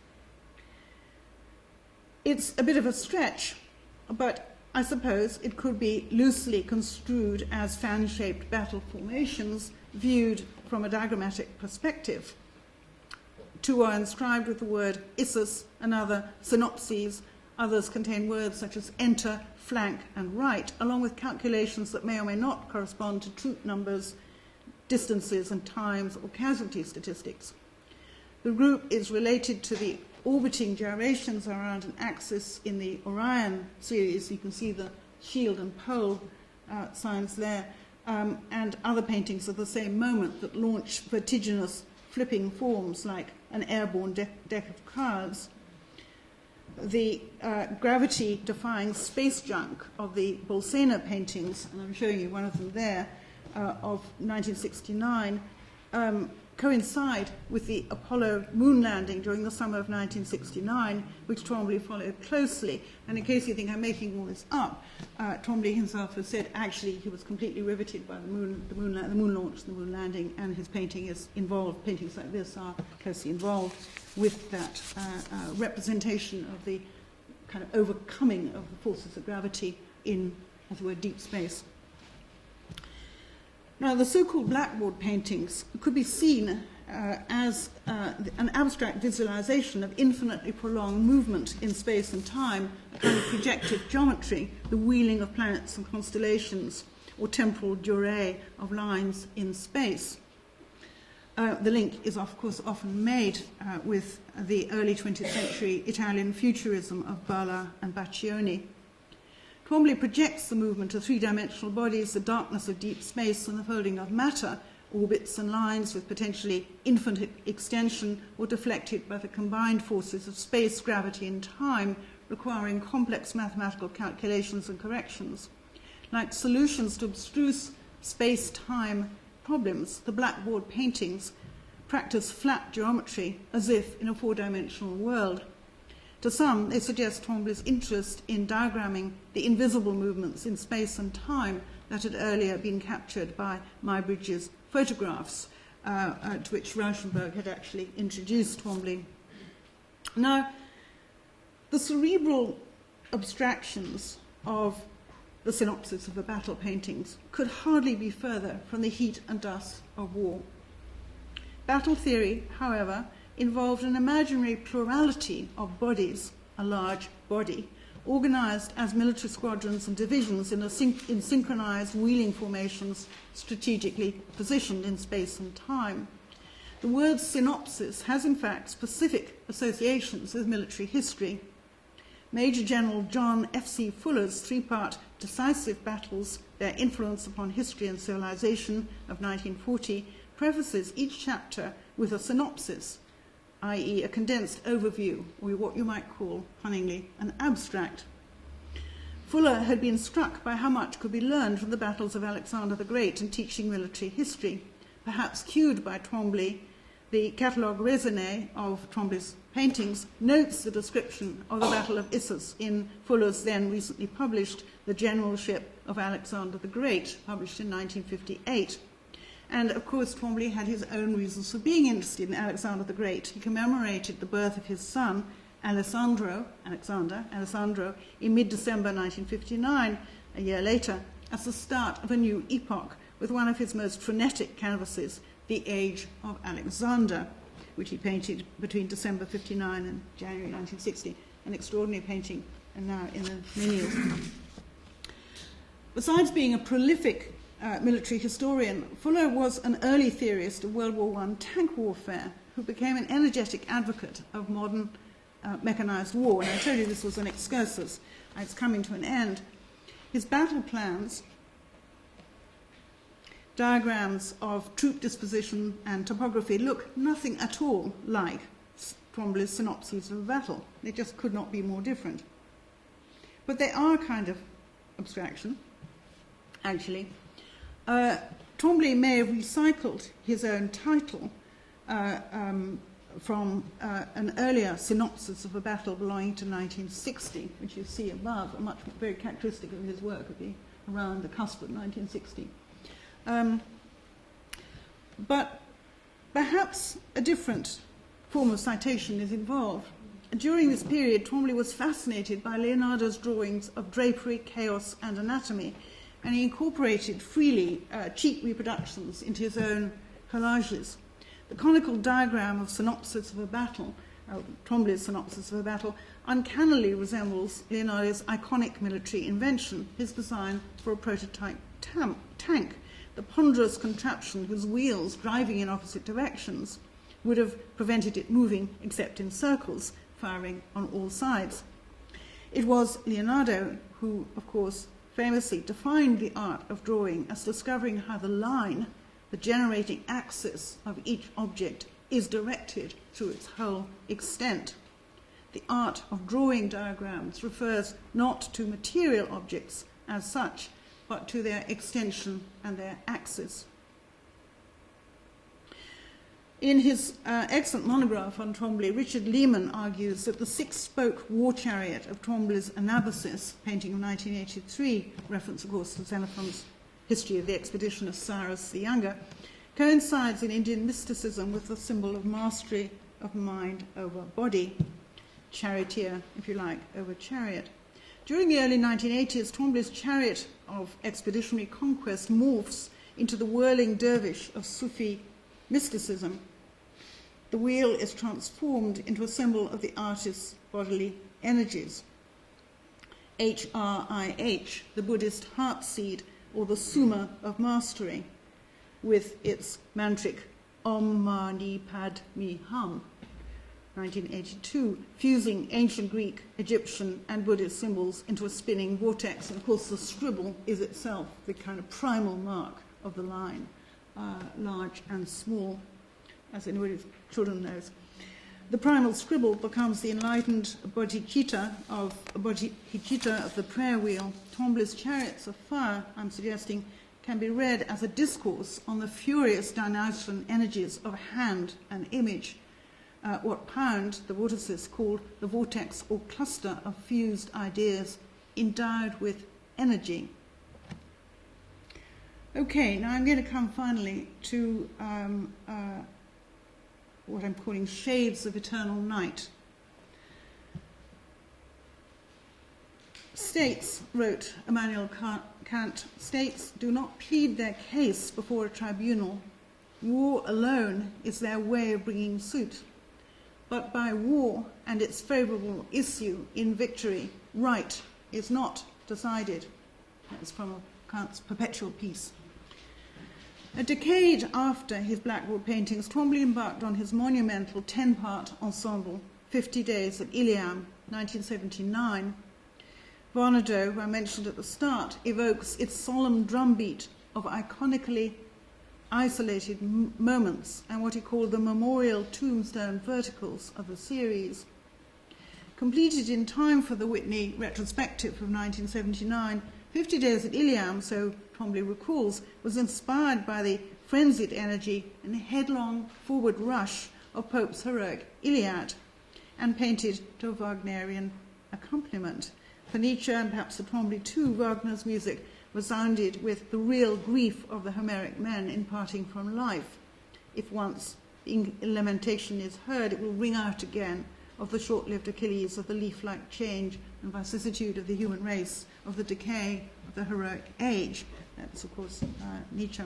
It's a bit of a stretch, but I suppose it could be loosely construed as fan-shaped battle formations viewed from a diagrammatic perspective. 2 are inscribed with the word issus, another synopses. Others contain words such as enter, flank, and right, along with calculations that may or may not correspond to troop numbers, distances and times, or casualty statistics. The group is related to the orbiting gyrations around an axis in the Orion series. You can see the shield and pole signs there, and other paintings of the same moment that launch vertiginous flipping forms like an airborne deck of cards. The gravity-defying space junk of the Bolsena paintings, and I'm showing you one of them there, of 1969, coincide with the Apollo moon landing during the summer of 1969, which Twombly followed closely. And in case you think I'm making all this up, Twombly himself has said actually he was completely riveted by the moon launch, the moon landing, and his painting is involved. Paintings like this are closely involved with that representation of the kind of overcoming of the forces of gravity in, as it were, deep space. Now, the so-called blackboard paintings could be seen as an abstract visualization of infinitely prolonged movement in space and time, a kind of projective geometry, the wheeling of planets and constellations, or temporal durée of lines in space. The link is, of course, often made with the early 20th century Italian futurism of Balla and Baccioni. Twombly projects the movement of three-dimensional bodies, the darkness of deep space, and the folding of matter, orbits and lines with potentially infinite extension or deflected by the combined forces of space, gravity, and time, requiring complex mathematical calculations and corrections. Like solutions to abstruse space-time problems, the blackboard paintings practice flat geometry as if in a four-dimensional world. To some, they suggest Twombly's interest in diagramming the invisible movements in space and time that had earlier been captured by Muybridge's photographs, to which Rauschenberg had actually introduced Twombly. Now, the cerebral abstractions of the synopsis of the battle paintings could hardly be further from the heat and dust of war. Battle theory, however, involved an imaginary plurality of bodies, a large body, organized as military squadrons and divisions in synchronized wheeling formations strategically positioned in space and time. The word synopsis has in fact specific associations with military history. Major General John F.C. Fuller's three-part Decisive Battles, Their Influence Upon History and Civilization of 1940 prefaces each chapter with a synopsis, i.e. a condensed overview, or what you might call, cunningly, an abstract. Fuller had been struck by how much could be learned from the battles of Alexander the Great in teaching military history. Perhaps cued by Twombly, the catalogue raisonné of Twombly's paintings notes the description of the Battle of Issus in Fuller's then recently published The Generalship of Alexander the Great, published in 1958. And, of course, Twombly had his own reasons for being interested in Alexander the Great. He commemorated the birth of his son, Alessandro, in mid-December 1959, a year later, as the start of a new epoch with one of his most frenetic canvases, The Age of Alexander, which he painted between December 59 and January 1960, an extraordinary painting, and now in the Menials. Besides being a prolific military historian, Fuller was an early theorist of World War I tank warfare who became an energetic advocate of modern mechanized war. And I told you this was an excursus. It's coming to an end. His battle plans, diagrams of troop disposition and topography look nothing at all like Twombly's synopses of battle. They just could not be more different. But they are a kind of abstraction, actually. Twombly may have recycled his own title from an earlier synopsis of a battle belonging to 1960, which you see above, a very characteristic of his work, would be around the cusp of 1960. But perhaps a different form of citation is involved. During this period, Twombly was fascinated by Leonardo's drawings of drapery, chaos, and anatomy, and he incorporated freely cheap reproductions into his own collages. The conical diagram of synopsis of a battle, Twombly's synopsis of a battle, uncannily resembles Leonardo's iconic military invention, his design for a prototype tank, the ponderous contraption whose wheels, driving in opposite directions, would have prevented it moving except in circles, firing on all sides. It was Leonardo who, of course, famously defined the art of drawing as discovering how the line, the generating axis of each object, is directed through its whole extent. The art of drawing diagrams refers not to material objects as such, but to their extension and their axis. In his excellent monograph on Twombly, Richard Lehman argues that the six-spoke war chariot of Twombly's Anabasis, painting of 1983, reference, of course, to Xenophon's history of the expedition of Cyrus the Younger, coincides in Indian mysticism with the symbol of mastery of mind over body, charioteer, if you like, over chariot. During the early 1980s, Twombly's chariot of expeditionary conquest morphs into the whirling dervish of Sufi mysticism. The wheel is transformed into a symbol of the artist's bodily energies. HRIH, the Buddhist heart seed, or the Summa of mastery, with its mantric Om Mani Padme Hum, 1982, fusing ancient Greek, Egyptian, and Buddhist symbols into a spinning vortex. And of course, the scribble is itself the kind of primal mark of the line, large and small, as anybody's children knows. The primal scribble becomes the enlightened bodhicitta of the prayer wheel. Twombly's Chariots of Fire, I'm suggesting, can be read as a discourse on the furious Dionysian energies of hand and image, what Pound, the vorticist, called the vortex or cluster of fused ideas endowed with energy. Okay, now I'm going to come finally to what I'm calling shades of eternal night. States, wrote Immanuel Kant, states do not plead their case before a tribunal. War alone is their way of bringing suit. But by war and its favourable issue in victory, right is not decided. That's from Kant's Perpetual Peace. A decade after his Blackboard paintings, Twombly embarked on his monumental 10-part ensemble, 50 Days at Iliam, 1979. Varnado, who I mentioned at the start, evokes its solemn drumbeat of iconically isolated moments and what he called the memorial tombstone verticals of the series. Completed in time for the Whitney retrospective of 1979, 50 Days at Iliam, so Twombly recalls, was inspired by the frenzied energy and headlong forward rush of Pope's heroic Iliad and painted to a Wagnerian accompaniment. For Nietzsche, and perhaps for Twombly too, Wagner's music resounded with the real grief of the Homeric men in parting from life. If once the lamentation is heard, it will ring out again of the short-lived Achilles, of the leaf-like change and vicissitude of the human race, of the decay of the heroic age. That's, of course, Nietzsche.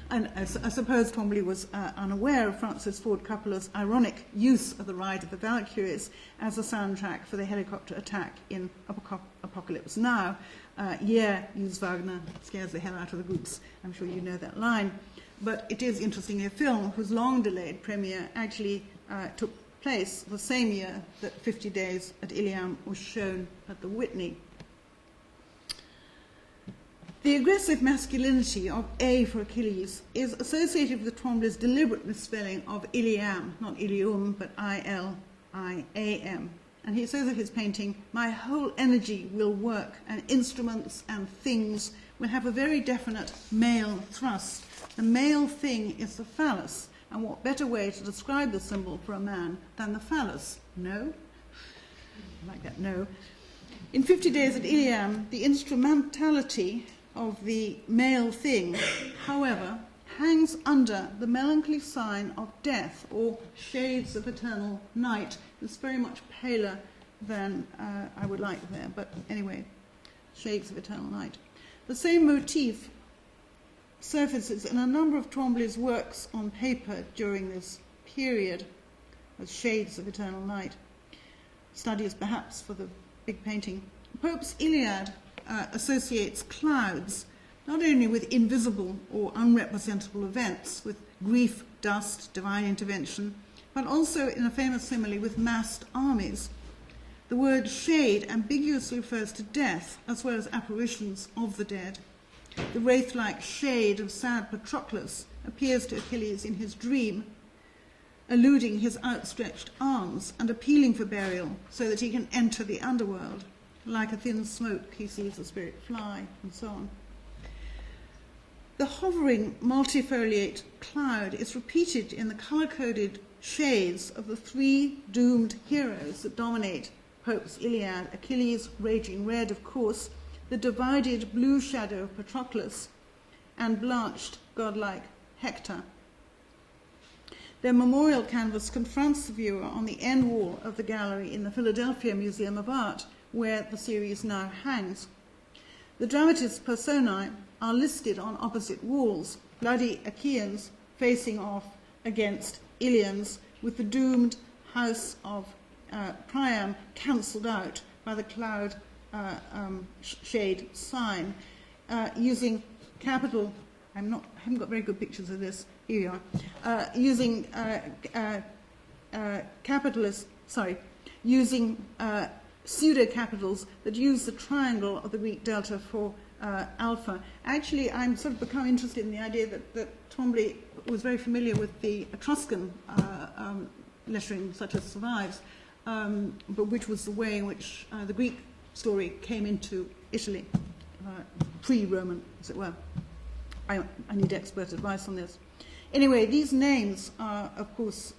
And I suppose Twombly was unaware of Francis Ford Coppola's ironic use of the Ride of the Valkyries as a soundtrack for the helicopter attack in Apocalypse Now. Use Wagner, scares the hell out of the groups. I'm sure you know that line. But it is interesting, a film whose long-delayed premiere actually took place the same year that 50 Days at Iliam was shown at the Whitney. The aggressive masculinity of A for Achilles is associated with Twombly's deliberate misspelling of Iliam, not Ilium, but I-L-I-A-M. And he says of his painting, my whole energy will work, and instruments and things will have a very definite male thrust. The male thing is the phallus, and what better way to describe the symbol for a man than the phallus? No? I like that, no. In 50 Days at Iliam, the instrumentality of the male thing, however, hangs under the melancholy sign of death, or shades of eternal night. It's very much paler than I would like there, but anyway, shades of eternal night. The same motif surfaces in a number of Twombly's works on paper during this period, as shades of eternal night. Studies perhaps for the big painting. Pope's Iliad associates clouds not only with invisible or unrepresentable events, with grief, dust, divine intervention, but also in a famous simile with massed armies. The word shade ambiguously refers to death as well as apparitions of the dead. The wraith-like shade of sad Patroclus appears to Achilles in his dream, eluding his outstretched arms and appealing for burial so that he can enter the underworld. Like a thin smoke, he sees the spirit fly, and so on. The hovering multifoliate cloud is repeated in the colour-coded shades of the three doomed heroes that dominate Pope's Iliad: Achilles, raging red, of course, the divided blue shadow of Patroclus, and blanched, godlike Hector. Their memorial canvas confronts the viewer on the end wall of the gallery in the Philadelphia Museum of Art, where the series now hangs. The dramatist's personae are listed on opposite walls, bloody Achaeans facing off against Ilians, with the doomed house of Priam cancelled out by the cloud shade sign, using capital. I haven't got very good pictures of this. Here you are. Using using pseudo-capitals that use the triangle of the Greek delta for alpha. Actually, I'm sort of become interested in the idea that Twombly was very familiar with the Etruscan lettering, such as survives, but which was the way in which the Greek story came into Italy, pre-Roman, as it were. I need expert advice on this. Anyway, these names are, of course,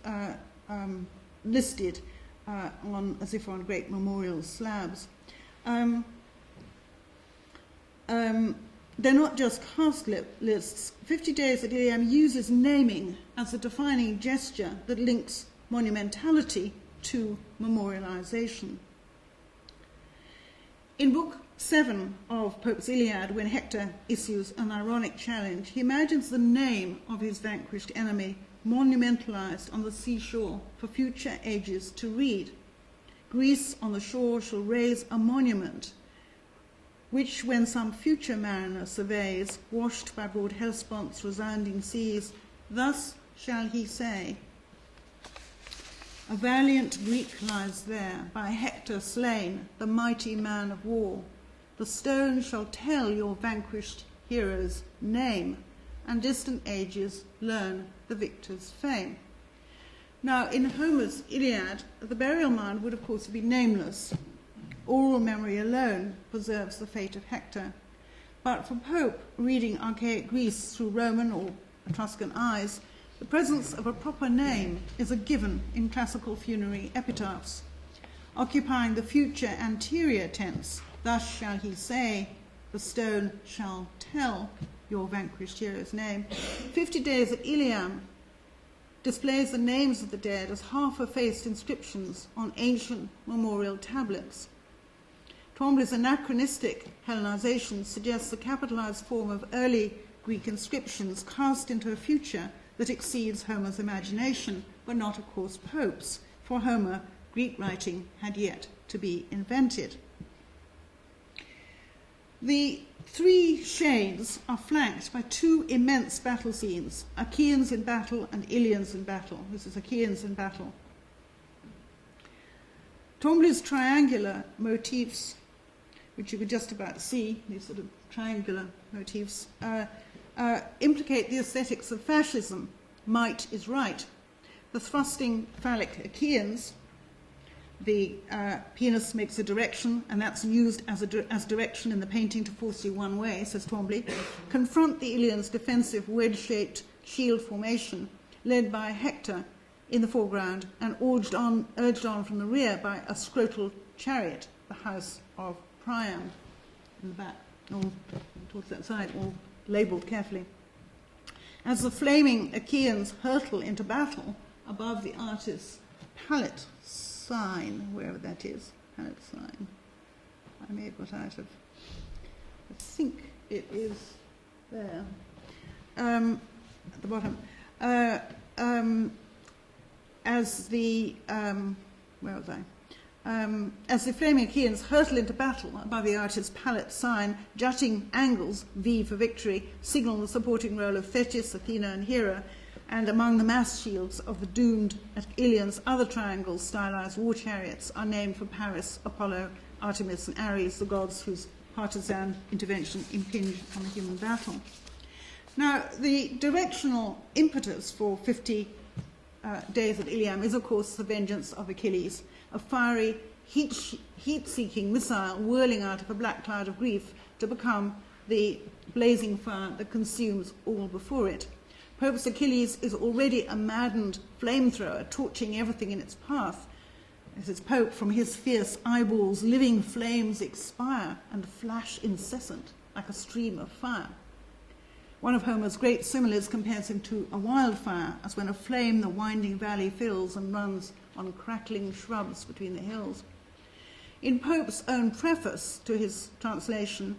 listed as if on great memorial slabs. They're not just cast lists. 50 Days at Ilium uses naming as a defining gesture that links monumentality to memorialization. In Book 7 of Pope's Iliad, when Hector issues an ironic challenge, he imagines the name of his vanquished enemy monumentalized on the seashore for future ages to read. Greece on the shore shall raise a monument, which when some future mariner surveys, washed by broad Hellespont's resounding seas, thus shall he say, a valiant Greek lies there, by Hector slain, the mighty man of war. The stone shall tell your vanquished hero's name, and distant ages learn the victor's fame. Now, in Homer's Iliad, the burial mound would, of course, be nameless. Oral memory alone preserves the fate of Hector. But for Pope, reading archaic Greece through Roman or Etruscan eyes, the presence of a proper name is a given in classical funerary epitaphs. Occupying the future anterior tense, thus shall he say, the stone shall tell your vanquished hero's name. 50 Days at Ilium displays the names of the dead as half-effaced inscriptions on ancient memorial tablets. Twombly's anachronistic Hellenization suggests the capitalized form of early Greek inscriptions cast into a future that exceeds Homer's imagination, but not, of course, Pope's. For Homer, Greek writing had yet to be invented. The three shades are flanked by two immense battle scenes, Achaeans in battle and Ilians in battle. This is Achaeans in battle. Twombly's triangular motifs, which you could just about see, these sort of triangular motifs, implicate the aesthetics of fascism. Might is right. The thrusting phallic Achaeans, the penis makes a direction, and that's used as direction in the painting to force you one way, says Twombly, confront the Ilians' defensive wedge-shaped shield formation, led by Hector in the foreground and urged on from the rear by a scrotal chariot, the house of Priam, in the back, all towards that side, all labelled carefully. As the flaming Achaeans hurtle into battle above the artist's palette sign, wherever that is, palette sign, I may have got out of, I think it is there, at the bottom. As the, where was I? As the flaming Achaeans hurtle into battle above the artist's palette sign, jutting angles, V for victory, signal the supporting role of Thetis, Athena, and Hera, and among the mass shields of the doomed Ilians, other triangles, stylized war chariots, are named for Paris, Apollo, Artemis, and Ares, the gods whose partisan intervention impinged on the human battle. Now, the directional impetus for 50 Days at Ilium is, of course, the vengeance of Achilles, a fiery, heat-seeking missile whirling out of a black cloud of grief to become the blazing fire that consumes all before it. Pope's Achilles is already a maddened flamethrower, torching everything in its path. As is Pope, from his fierce eyeballs, living flames expire and flash incessant, like a stream of fire. One of Homer's great similes compares him to a wildfire, as when a flame the winding valley fills and runs on crackling shrubs between the hills. In Pope's own preface to his translation,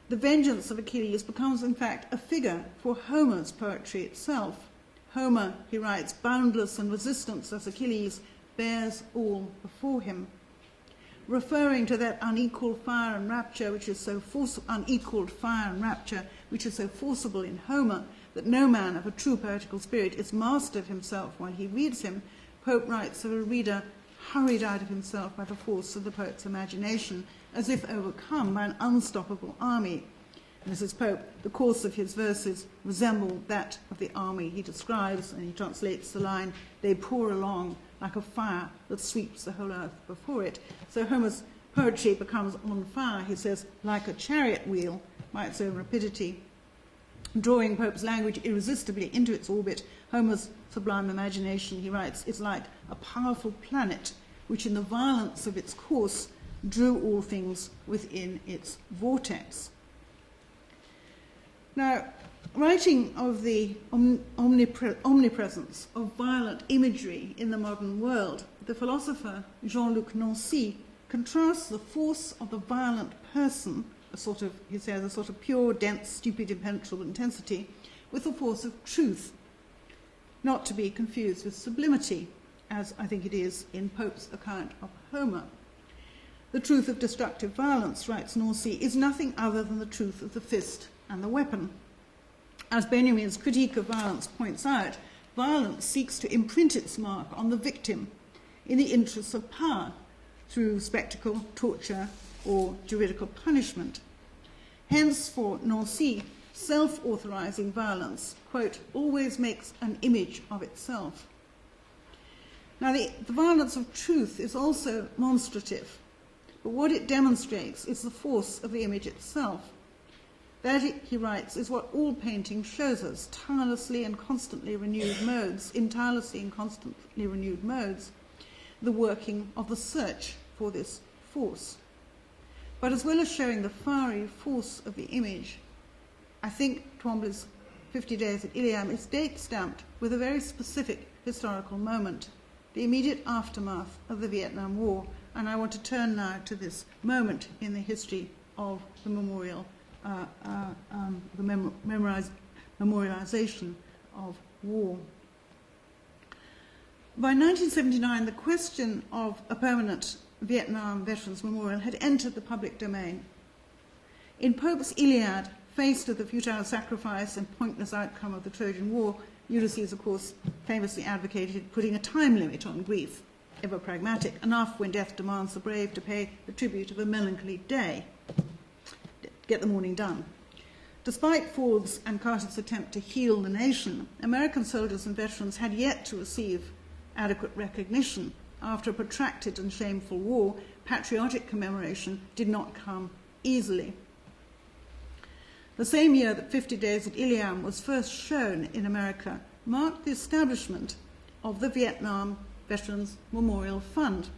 the vengeance of Achilles becomes, in fact, a figure for Homer's poetry itself. Homer, he writes, boundless and resistant as Achilles, bears all before him. Referring to that unequaled fire and rapture which is so forcible in Homer that no man of a true poetical spirit is master of himself while he reads him, Pope writes of a reader hurried out of himself by the force of the poet's imagination, as if overcome by an unstoppable army. And this is Pope, the course of his verses resemble that of the army he describes, and he translates the line, "They pour along like a fire that sweeps the whole earth before it." So Homer's poetry becomes on fire, he says, like a chariot wheel by its own rapidity. Drawing Pope's language irresistibly into its orbit, Homer's sublime imagination, he writes, is like a powerful planet which in the violence of its course drew all things within its vortex. Now, writing of the omnipresence of violent imagery in the modern world, the philosopher Jean-Luc Nancy contrasts the force of the violent person, he says, a sort of pure, dense, stupid, impenetrable intensity, with the force of truth, not to be confused with sublimity, as I think it is in Pope's account of Homer. The truth of destructive violence, writes Nancy, is nothing other than the truth of the fist and the weapon. As Benjamin's critique of violence points out, violence seeks to imprint its mark on the victim in the interests of power through spectacle, torture, or juridical punishment. Hence, for Nancy, self-authorizing violence, quote, always makes an image of itself. Now, the violence of truth is also monstrative, but what it demonstrates is the force of the image itself. That, he writes, is what all painting shows us, in tirelessly and constantly renewed modes, the working of the search for this force. But as well as showing the fiery force of the image, I think Twombly's 50 Days at Iliam is date-stamped with a very specific historical moment, the immediate aftermath of the Vietnam War, and I want to turn now to this moment in the history of the memorialization of war. By 1979, the question of a permanent Vietnam Veterans Memorial had entered the public domain. In Pope's Iliad, faced with the futile sacrifice and pointless outcome of the Trojan War, Ulysses, of course, famously advocated putting a time limit on grief, ever pragmatic, enough when death demands the brave to pay the tribute of a melancholy day. Get the mourning done. Despite Ford's and Carter's attempt to heal the nation, American soldiers and veterans had yet to receive adequate recognition. After a protracted and shameful war, patriotic commemoration did not come easily. The same year that 50 Days at Iliam was first shown in America marked the establishment of the Vietnam Veterans Memorial Fund.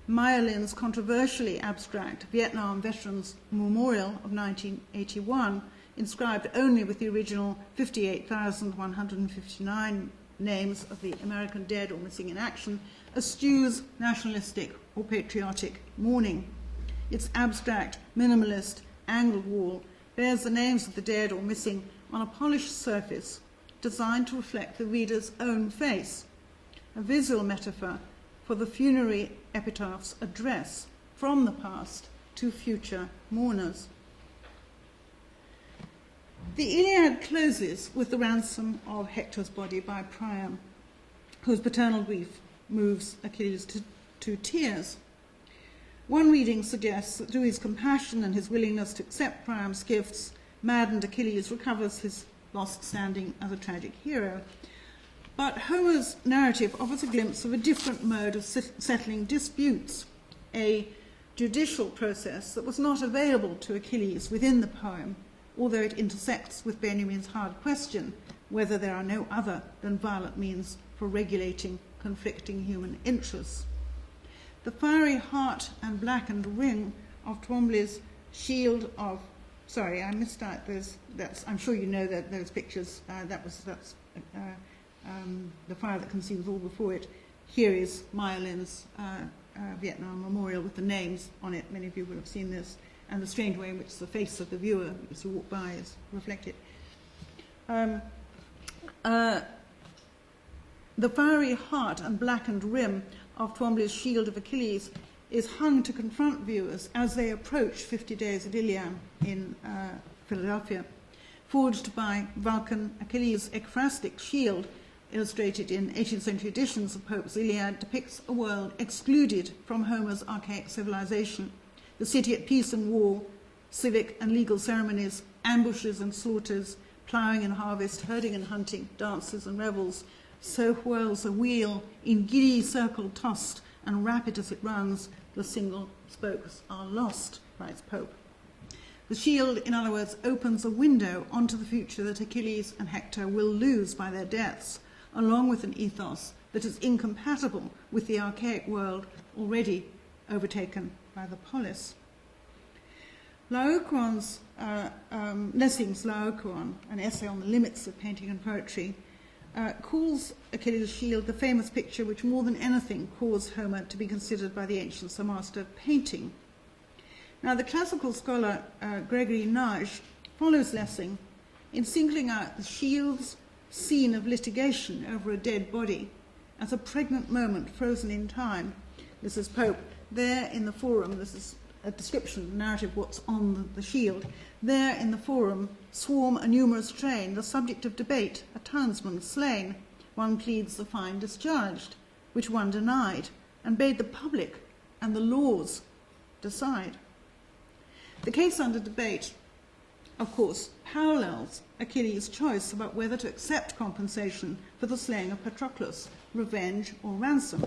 Maya Lin's controversially abstract Vietnam Veterans Memorial of 1981, inscribed only with the original 58,159 names of the American dead or missing in action, eschews nationalistic or patriotic mourning. Its abstract, minimalist, angled wall bears the names of the dead or missing on a polished surface designed to reflect the reader's own face, a visual metaphor for the funerary epitaph's address from the past to future mourners. The Iliad closes with the ransom of Hector's body by Priam, whose paternal grief moves Achilles to tears. One reading suggests that through his compassion and his willingness to accept Priam's gifts, maddened Achilles recovers his lost standing as a tragic hero. But Homer's narrative offers a glimpse of a different mode of settling disputes, a judicial process that was not available to Achilles within the poem, although it intersects with Benjamin's hard question whether there are no other than violent means for regulating conflicting human interests. The fiery heart and blackened ring of Twombly's shield of... Sorry, I missed out those... I'm sure you know those pictures. That's the fire that consumes all before it. Here is Myolin's Vietnam memorial with the names on it. Many of you will have seen this. And the strange way in which the face of the viewer as you walk by is reflected. The fiery heart and blackened rim of Twombly's shield of Achilles is hung to confront viewers as they approach 50 Days at Iliam in Philadelphia. Forged by Vulcan, Achilles' ekphrastic shield, illustrated in 18th century editions of Pope's Iliad, depicts a world excluded from Homer's archaic civilization. The city at peace and war, civic and legal ceremonies, ambushes and slaughters, ploughing and harvest, herding and hunting, dances and revels. So whirls a wheel in giddy circle tossed, and rapid as it runs, the single spokes are lost, writes Pope. The shield, in other words, opens a window onto the future that Achilles and Hector will lose by their deaths, along with an ethos that is incompatible with the archaic world already overtaken by the polis. Laocoon's, Lessing's Laocoon, an essay on the limits of painting and poetry, calls Achilles' shield the famous picture which more than anything caused Homer to be considered by the ancients a master of painting. Now, the classical scholar Gregory Nagy follows Lessing in singling out the shield's scene of litigation over a dead body as a pregnant moment frozen in time. This is Pope. There in the forum, this is a description, a narrative of what's on the shield. There in the forum swarm a numerous train, the subject of debate, a townsman slain. One pleads the fine discharged, which one denied, and bade the public and the laws decide. The case under debate, of course, parallels Achilles' choice about whether to accept compensation for the slaying of Patroclus, revenge or ransom.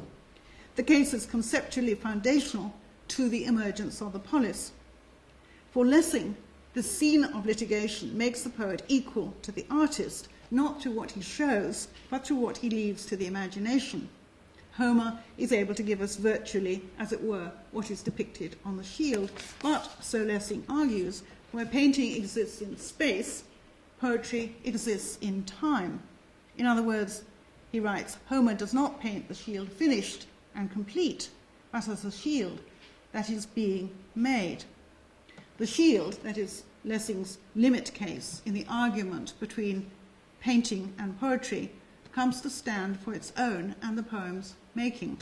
The case is conceptually foundational to the emergence of the polis. For Lessing, the scene of litigation makes the poet equal to the artist, not through what he shows, but through what he leaves to the imagination. Homer is able to give us virtually, as it were, what is depicted on the shield, but, so Lessing argues, where painting exists in space, poetry exists in time. In other words, he writes, Homer does not paint the shield finished and complete, but as a shield that is being made. The shield, that is Lessing's limit case in the argument between painting and poetry, comes to stand for its own and the poem's making.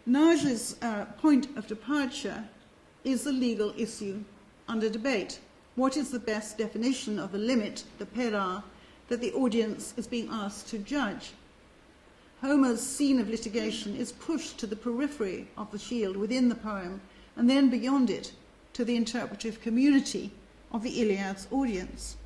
Nagy's point of departure is the legal issue under debate. What is the best definition of the limit, the pera, that the audience is being asked to judge? Homer's scene of litigation is pushed to the periphery of the shield within the poem, and then beyond it to the interpretive community of the Iliad's audience.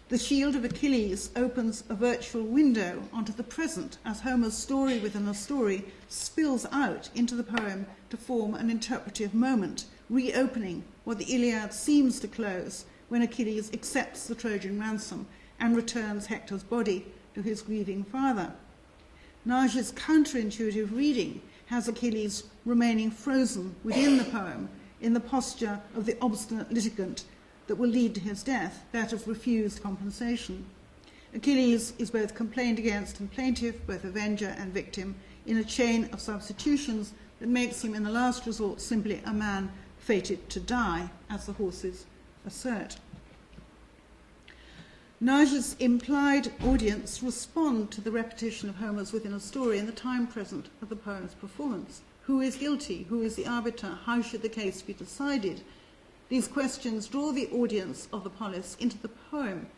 The shield of Achilles opens a virtual window onto the present as Homer's story within a story spills out into the poem to form an interpretive moment, reopening what the Iliad seems to close when Achilles accepts the Trojan ransom and returns Hector's body to his grieving father. Nagy's counterintuitive reading has Achilles remaining frozen within the poem in the posture of the obstinate litigant that will lead to his death, that of refused compensation. Achilles is both complained against and plaintiff, both avenger and victim, in a chain of substitutions that makes him in the last resort simply a man fated to die, as the horses assert. Nagy's implied audience respond to the repetition of Homer's within a story in the time present of the poem's performance. Who is guilty? Who is the arbiter? How should the case be decided? These questions draw the audience of the polis into the poem,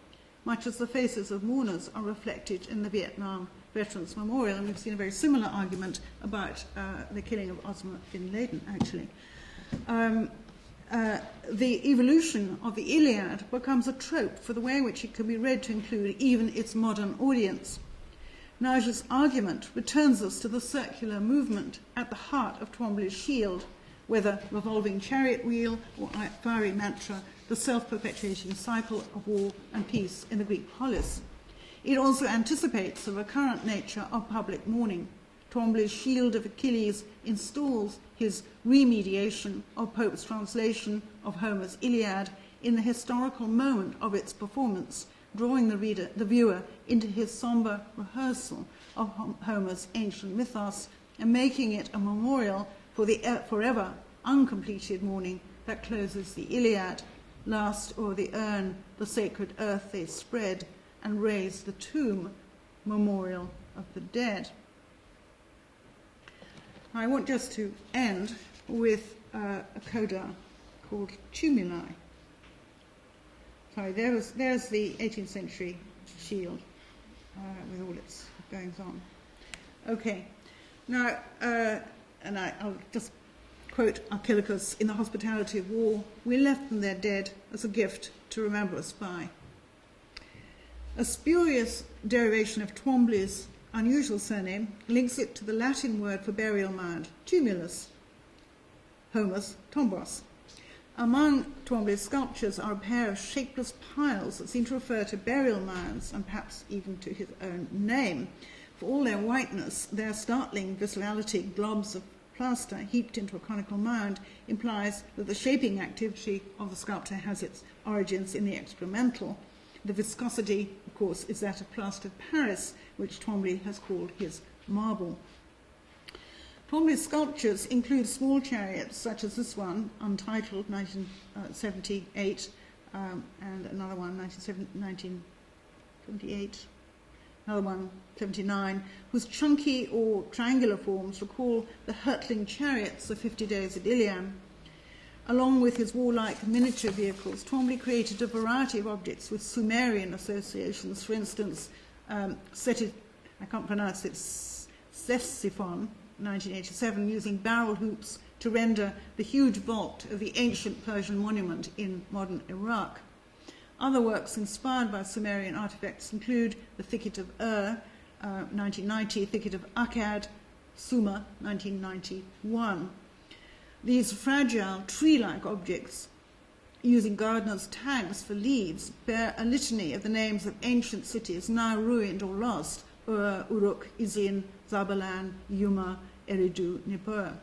much as the faces of mourners are reflected in the Vietnam Veterans Memorial, and we've seen a very similar argument about the killing of Osama bin Laden, actually. The evolution of the Iliad becomes a trope for the way in which it can be read to include even its modern audience. Nigel's argument returns us to the circular movement at the heart of Twombly's shield, whether revolving chariot wheel or fiery mantra, the self-perpetuating cycle of war and peace in the Greek polis. It also anticipates the recurrent nature of public mourning. Twombly's Shield of Achilles installs his remediation of Pope's translation of Homer's Iliad in the historical moment of its performance, drawing the viewer into his sombre rehearsal of Homer's ancient mythos and making it a memorial for the forever uncompleted mourning that closes the Iliad. Last o'er the urn the sacred earth they spread, and raise the tomb, memorial of the dead. I want just to end with a coda called Tumuli. Sorry, there's the 18th century shield with all its goings on. Okay, now, and I'll just quote Achilles in The Hospitality of War: "We left them their dead as a gift to remember us by." A spurious derivation of Twombly's unusual surname links it to the Latin word for burial mound, tumulus, Homer's tombos. Among Twombly's sculptures are a pair of shapeless piles that seem to refer to burial mounds and perhaps even to his own name. For all their whiteness, their startling viscerality, globs of plaster heaped into a conical mound, implies that the shaping activity of the sculptor has its origins in the experimental. The viscosity, of course, is that of plaster of Paris, which Twombly has called his marble. Twombly's sculptures include small chariots, such as this one, Untitled, 1978, and another one, 1978, another one, 79, whose chunky or triangular forms recall the hurtling chariots of 50 Days at Iliam. Along with his warlike miniature vehicles, Twombly created a variety of objects with Sumerian associations. For instance, I can't pronounce it, Ctesiphon, 1987, using barrel hoops to render the huge vault of the ancient Persian monument in modern Iraq. Other works inspired by Sumerian artifacts include the Thicket of Earth, 1990, Thicket of Akkad, Sumer, 1991. These fragile, tree-like objects, using gardeners' tags for leaves, bear a litany of the names of ancient cities now ruined or lost: Ur, Uruk, Izin, Zabalan, Yuma, Eridu, Nippur.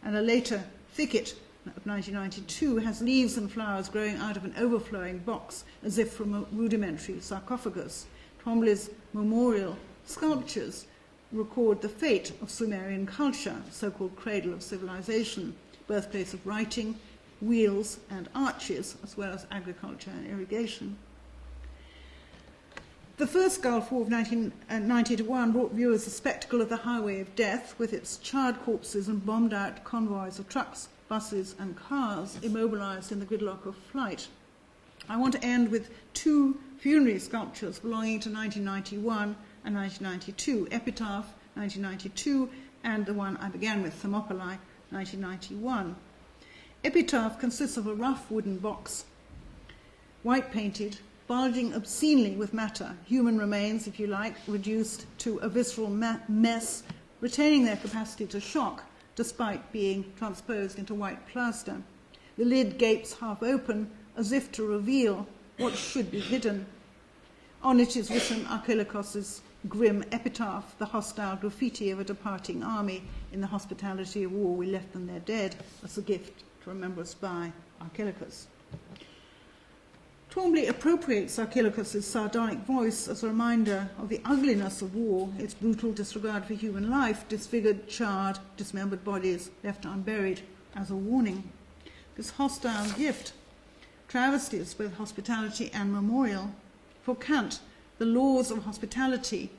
And a later thicket of 1992 has leaves and flowers growing out of an overflowing box, as if from a rudimentary sarcophagus. Twombly's memorial sculptures record the fate of Sumerian culture, so-called cradle of civilization, birthplace of writing, wheels and arches, as well as agriculture and irrigation. The first Gulf War of 1991 brought viewers the spectacle of the highway of death, with its charred corpses and bombed-out convoys of trucks, buses and cars immobilized in the gridlock of flight. I want to end with two funerary sculptures belonging to 1991 and 1992, Epitaph, 1992, and the one I began with, Thermopylae, 1991. Epitaph consists of a rough wooden box, white-painted, bulging obscenely with matter, human remains, if you like, reduced to a visceral mess, retaining their capacity to shock despite being transposed into white plaster. The lid gapes half open, as if to reveal what should be hidden. On it is written Achilles' grim epitaph, the hostile graffiti of a departing army. In the hospitality of war, we left them their dead, as a gift to remember us by, Achilles. Twombly appropriates Achilles' sardonic voice as a reminder of the ugliness of war, its brutal disregard for human life, disfigured, charred, dismembered bodies left unburied, as a warning. This hostile gift travesties both hospitality and memorial. For Kant, the laws of hospitality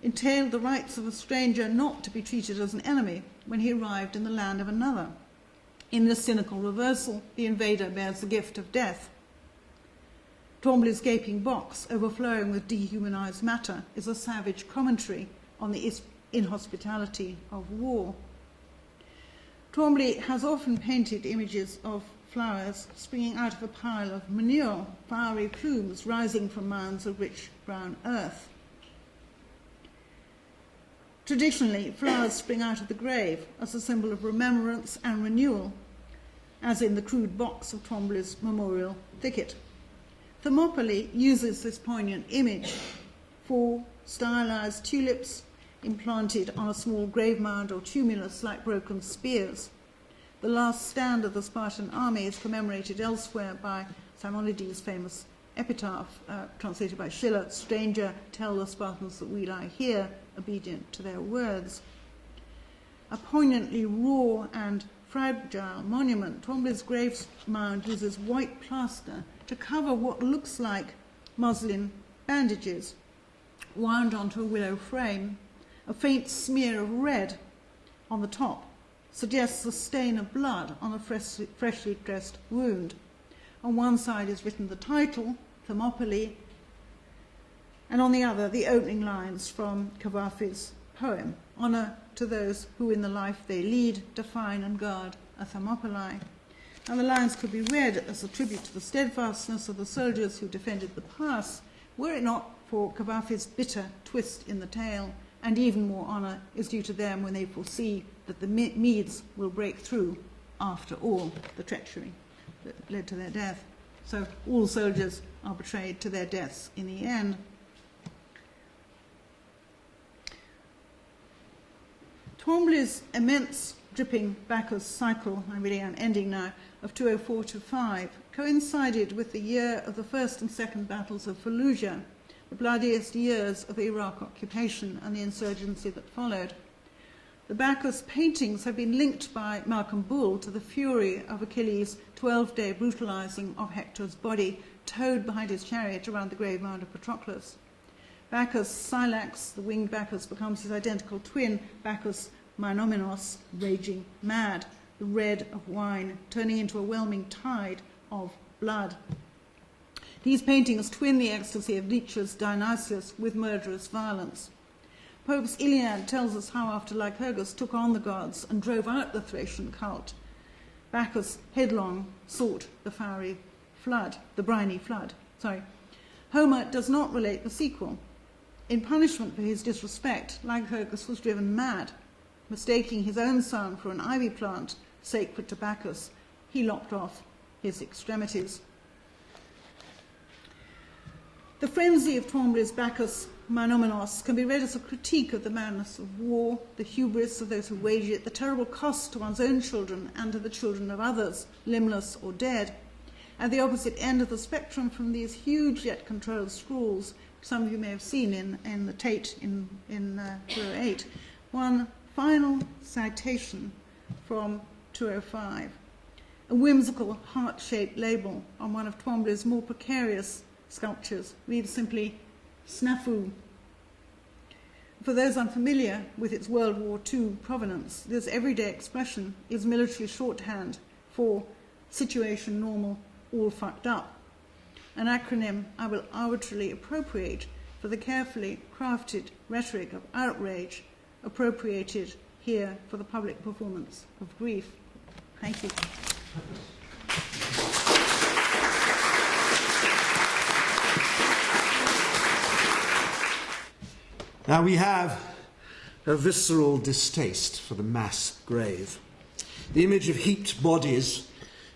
entailed the rights of a stranger not to be treated as an enemy when he arrived in the land of another. In this cynical reversal, the invader bears the gift of death. Twombly's gaping box, overflowing with dehumanized matter, is a savage commentary on the inhospitality of war. Twombly has often painted images of flowers springing out of a pile of manure, fiery plumes rising from mounds of rich brown earth. Traditionally, flowers spring out of the grave as a symbol of remembrance and renewal, as in the crude box of Twombly's memorial thicket. Thermopylae uses this poignant image for stylized tulips implanted on a small grave mound or tumulus like broken spears. The last stand of the Spartan army is commemorated elsewhere by Simonides' famous epitaph, translated by Schiller, "Stranger, tell the Spartans that we lie here, obedient to their words." A poignantly raw and fragile monument, Twombly's grave mound uses white plaster to cover what looks like muslin bandages wound onto a willow frame. A faint smear of red on the top suggests the stain of blood on a freshly dressed wound. On one side is written the title, Thermopylae, and on the other the opening lines from Cavafy's poem, "Honour to those who in the life they lead define and guard a Thermopylae." And the lines could be read as a tribute to the steadfastness of the soldiers who defended the pass, were it not for Cavafy's bitter twist in the tale, and even more honour is due to them when they foresee that the Medes will break through after all the treachery that led to their death. So all soldiers are betrayed to their deaths in the end. Twombly's immense dripping Bacchus cycle, I really am ending now, of 204 to 5, coincided with the year of the first and second battles of Fallujah, the bloodiest years of the Iraq occupation and the insurgency that followed. The Bacchus paintings have been linked by Malcolm Bull to the fury of Achilles' 12-day brutalizing of Hector's body, towed behind his chariot around the grave mound of Patroclus. Bacchus Sylax, the winged Bacchus, becomes his identical twin, Bacchus Mainominos, raging mad, the red of wine, turning into a whelming tide of blood. These paintings twin the ecstasy of Nietzsche's Dionysius with murderous violence. Pope's Iliad tells us how, after Lycurgus took on the gods and drove out the Thracian cult, Bacchus headlong sought the fiery flood, the briny flood. Homer does not relate the sequel. In punishment for his disrespect, Lycurgus was driven mad. Mistaking his own son for an ivy plant sacred to Bacchus, he lopped off his extremities. The frenzy of Twombly's Bacchus Mainominos can be read as a critique of the madness of war, the hubris of those who wage it, the terrible cost to one's own children and to the children of others, limbless or dead. At the opposite end of the spectrum from these huge yet controlled scrawls, some of you may have seen in the Tate in 208, one final citation from 205, a whimsical heart-shaped label on one of Twombly's more precarious sculptures reads simply, "Snafu." For those unfamiliar with its World War II provenance, this everyday expression is military shorthand for situation normal, all fucked up, an acronym I will arbitrarily appropriate for the carefully crafted rhetoric of outrage appropriated here for the public performance of grief. Thank you. Now we have a visceral distaste for the mass grave. The image of heaped bodies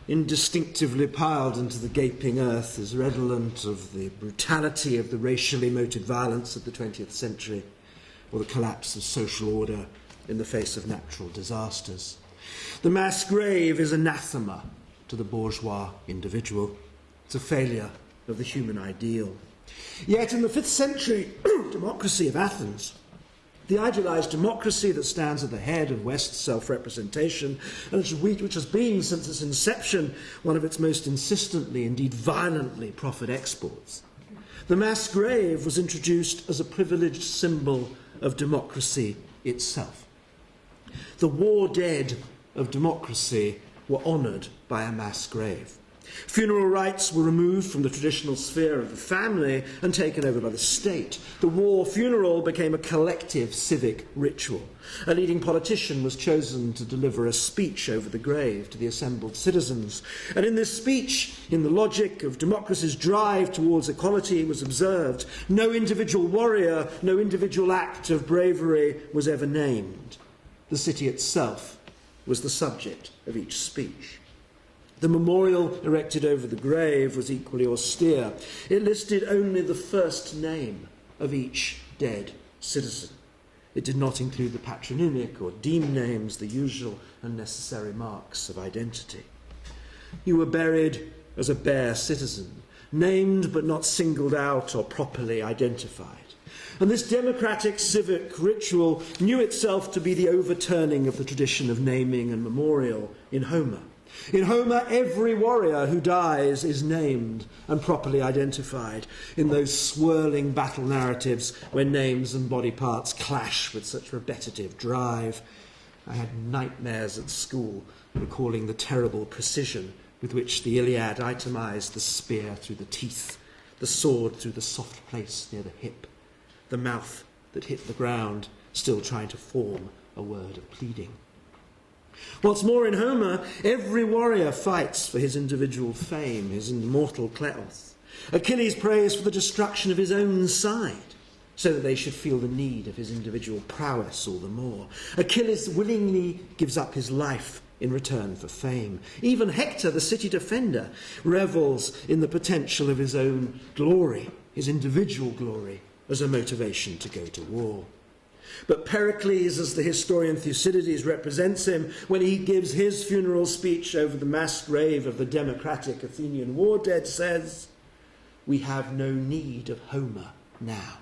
indistinctively piled into the gaping earth is redolent of the brutality of the racially motivated violence of the 20th century, or the collapse of social order in the face of natural disasters. The mass grave is anathema to the bourgeois individual. It's a failure of the human ideal. Yet in the 5th century democracy of Athens, the idealized democracy that stands at the head of West's self-representation, and which has been, since its inception, one of its most insistently, indeed violently, profit exports, the mass grave was introduced as a privileged symbol of democracy itself. The war dead of democracy were honoured by a mass grave. Funeral rites were removed from the traditional sphere of the family and taken over by the state. The war funeral became a collective civic ritual. A leading politician was chosen to deliver a speech over the grave to the assembled citizens. And in this speech, in the logic of democracy's drive towards equality, was observed. No individual warrior, no individual act of bravery was ever named. The city itself was the subject of each speech. The memorial erected over the grave was equally austere. It listed only the first name of each dead citizen. It did not include the patronymic or deme names, the usual and necessary marks of identity. You were buried as a bare citizen, named but not singled out or properly identified. And this democratic civic ritual knew itself to be the overturning of the tradition of naming and memorial in Homer. In Homer, every warrior who dies is named and properly identified in those swirling battle narratives where names and body parts clash with such repetitive drive. I had nightmares at school recalling the terrible precision with which the Iliad itemised the spear through the teeth, the sword through the soft place near the hip, the mouth that hit the ground, still trying to form a word of pleading. What's more, in Homer, every warrior fights for his individual fame, his immortal kleos. Achilles prays for the destruction of his own side, so that they should feel the need of his individual prowess all the more. Achilles willingly gives up his life in return for fame. Even Hector, the city defender, revels in the potential of his own glory, his individual glory, as a motivation to go to war. But Pericles, as the historian Thucydides represents him, when he gives his funeral speech over the mass grave of the democratic Athenian war dead, says, "We have no need of Homer now."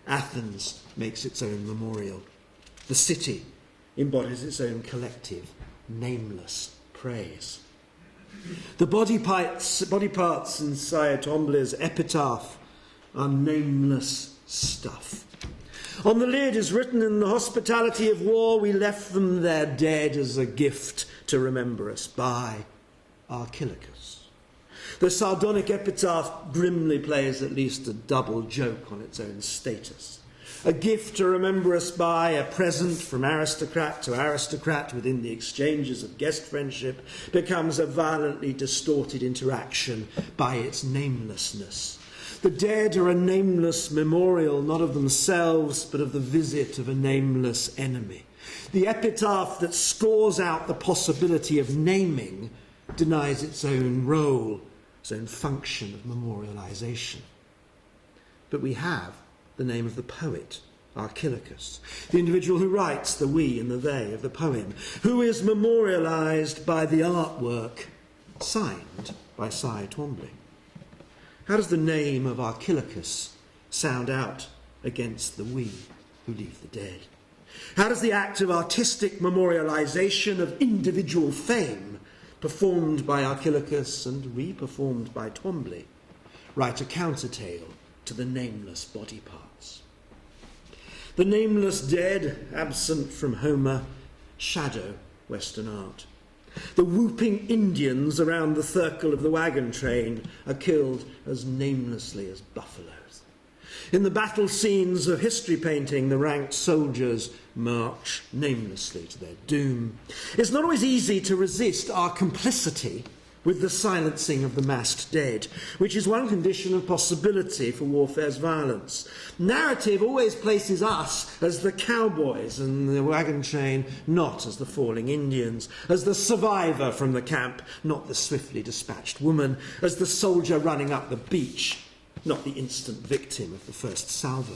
Athens makes its own memorial. The city embodies its own collective, nameless praise. The body parts in Sire Twombly's epitaph are nameless stuff. On the lid is written, "In the hospitality of war we left them their dead as a gift to remember us by Archilochus." The sardonic epitaph grimly plays at least a double joke on its own status. A gift to remember us by, a present from aristocrat to aristocrat within the exchanges of guest friendship, becomes a violently distorted interaction by its namelessness. The dead are a nameless memorial, not of themselves, but of the visit of a nameless enemy. The epitaph that scores out the possibility of naming denies its own role, its own function of memorialisation. But we have the name of the poet, Archilochus, the individual who writes the we and the they of the poem, who is memorialised by the artwork signed by Sire Twombly. How does the name of Archilochus sound out against the we who leave the dead? How does the act of artistic memorialisation of individual fame, performed by Archilochus and re-performed by Twombly, write a countertale to the nameless body parts? The nameless dead, absent from Homer, shadow Western art. The whooping Indians around the circle of the wagon train are killed as namelessly as buffaloes. In the battle scenes of history painting, the ranked soldiers march namelessly to their doom. It's not always easy to resist our complicity with the silencing of the massed dead, which is one condition of possibility for warfare's violence. Narrative always places us as the cowboys and the wagon train, not as the falling Indians, as the survivor from the camp, not the swiftly dispatched woman, as the soldier running up the beach, not the instant victim of the first salvo.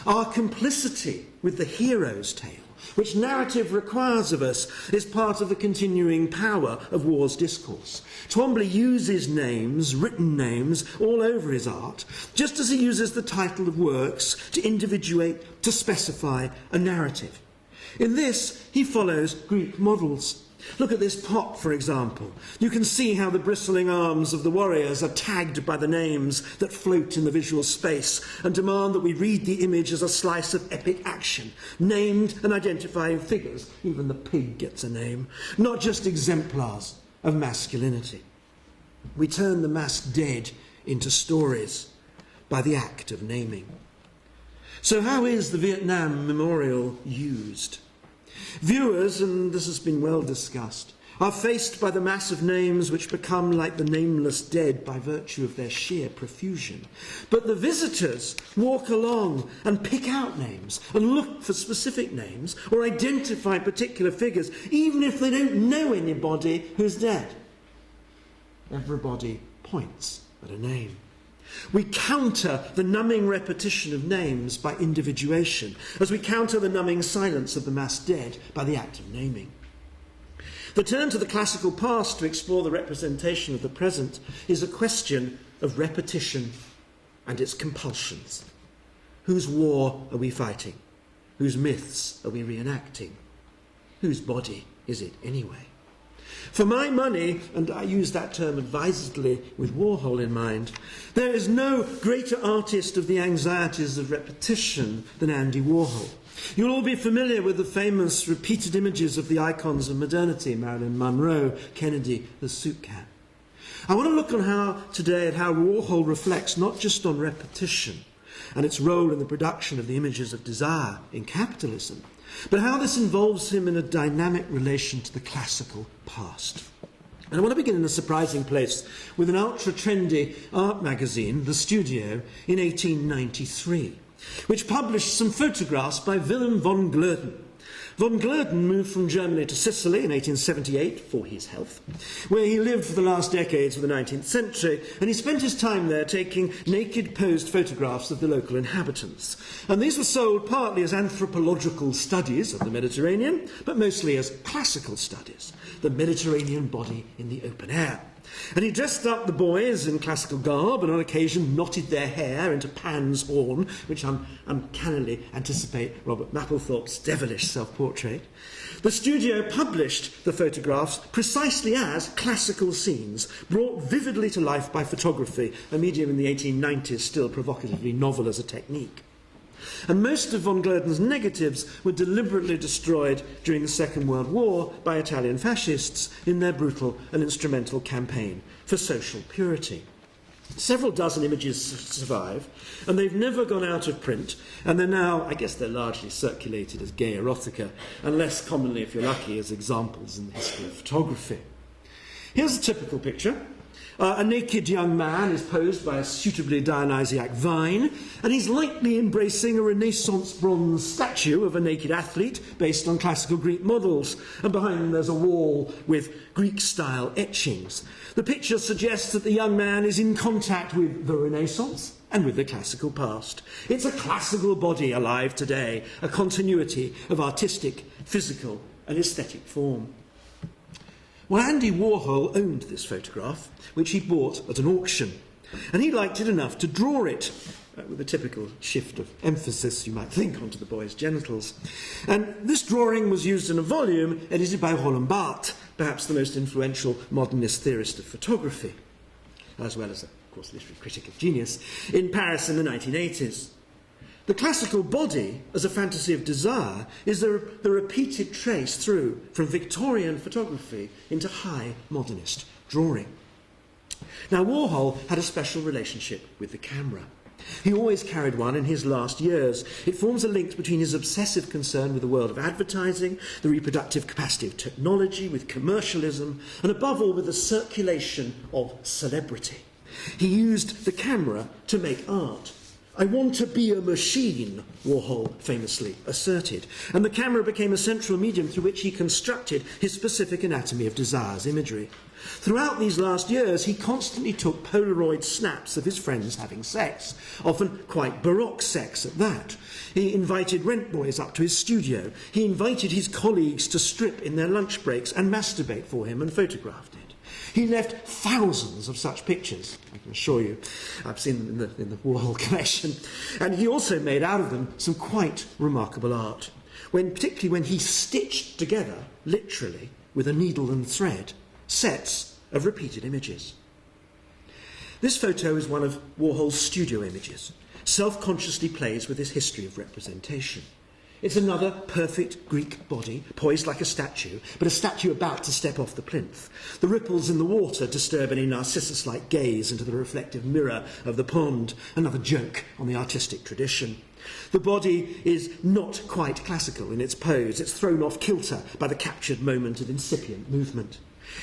Our complicity with the hero's tale, which narrative requires of us, is part of the continuing power of war's discourse. Twombly uses names, written names, all over his art, just as he uses the title of works to individuate, to specify a narrative. In this, he follows Greek models. Look at this pot, for example. You can see how the bristling arms of the warriors are tagged by the names that float in the visual space and demand that we read the image as a slice of epic action, named and identifying figures. Even the pig gets a name, not just exemplars of masculinity. We turn the mass dead into stories by the act of naming. So how is the Vietnam Memorial used? Viewers, and this has been well discussed, are faced by the mass of names which become like the nameless dead by virtue of their sheer profusion. But the visitors walk along and pick out names and look for specific names or identify particular figures, even if they don't know anybody who's dead. Everybody points at a name. We counter the numbing repetition of names by individuation, as we counter the numbing silence of the mass dead by the act of naming. The turn to the classical past to explore the representation of the present is a question of repetition and its compulsions. Whose war are we fighting? Whose myths are we reenacting? Whose body is it anyway? For my money, and I use that term advisedly with Warhol in mind, there is no greater artist of the anxieties of repetition than Andy Warhol. You'll all be familiar with the famous repeated images of the icons of modernity, Marilyn Monroe, Kennedy, the suit cat. I want to look today at how Warhol reflects not just on repetition and its role in the production of the images of desire in capitalism, but how this involves him in a dynamic relation to the classical past. And I want to begin in a surprising place with an ultra-trendy art magazine, The Studio, in 1893, which published some photographs by Willem von Gloeden. Von Gloeden moved from Germany to Sicily in 1878 for his health, where he lived for the last decades of the 19th century, and he spent his time there taking naked posed photographs of the local inhabitants. And these were sold partly as anthropological studies of the Mediterranean, but mostly as classical studies, the Mediterranean body in the open air. And he dressed up the boys in classical garb and on occasion knotted their hair into Pan's horn, which uncannily anticipate Robert Mapplethorpe's devilish self-portrait. The Studio published the photographs precisely as classical scenes, brought vividly to life by photography, a medium in the 1890s still provocatively novel as a technique. And most of von Gloeden's negatives were deliberately destroyed during the Second World War by Italian fascists in their brutal and instrumental campaign for social purity. Several dozen images survive, and they've never gone out of print, and they're now, I guess they're largely circulated as gay erotica, and less commonly, if you're lucky, as examples in the history of photography. Here's a typical picture. A naked young man is posed by a suitably Dionysiac vine, and he's lightly embracing a Renaissance bronze statue of a naked athlete based on classical Greek models, and behind him there's a wall with Greek-style etchings. The picture suggests that the young man is in contact with the Renaissance and with the classical past. It's a classical body alive today, a continuity of artistic, physical and aesthetic form. Well, Andy Warhol owned this photograph, which he bought at an auction, and he liked it enough to draw it, with a typical shift of emphasis, you might think, onto the boy's genitals. And this drawing was used in a volume edited by Roland Barthes, perhaps the most influential modernist theorist of photography, as well as, of course, literary critic of genius, in Paris in the 1980s. The classical body, as a fantasy of desire, is the repeated trace through from Victorian photography into high modernist drawing. Now, Warhol had a special relationship with the camera. He always carried one in his last years. It forms a link between his obsessive concern with the world of advertising, the reproductive capacity of technology, with commercialism, and above all with the circulation of celebrity. He used the camera to make art. "I want to be a machine," Warhol famously asserted, and the camera became a central medium through which he constructed his specific anatomy of desire's imagery. Throughout these last years, he constantly took Polaroid snaps of his friends having sex, often quite baroque sex at that. He invited rent boys up to his studio. He invited his colleagues to strip in their lunch breaks and masturbate for him and photographed it. He left thousands of such pictures, I can assure you. I've seen them in the Warhol collection. And he also made out of them some quite remarkable art, particularly when he stitched together, literally, with a needle and thread, sets of repeated images. This photo is one of Warhol's studio images, self-consciously plays with his history of representation. It's another perfect Greek body, poised like a statue, but a statue about to step off the plinth. The ripples in the water disturb any Narcissus-like gaze into the reflective mirror of the pond, another joke on the artistic tradition. The body is not quite classical in its pose. It's thrown off kilter by the captured moment of incipient movement.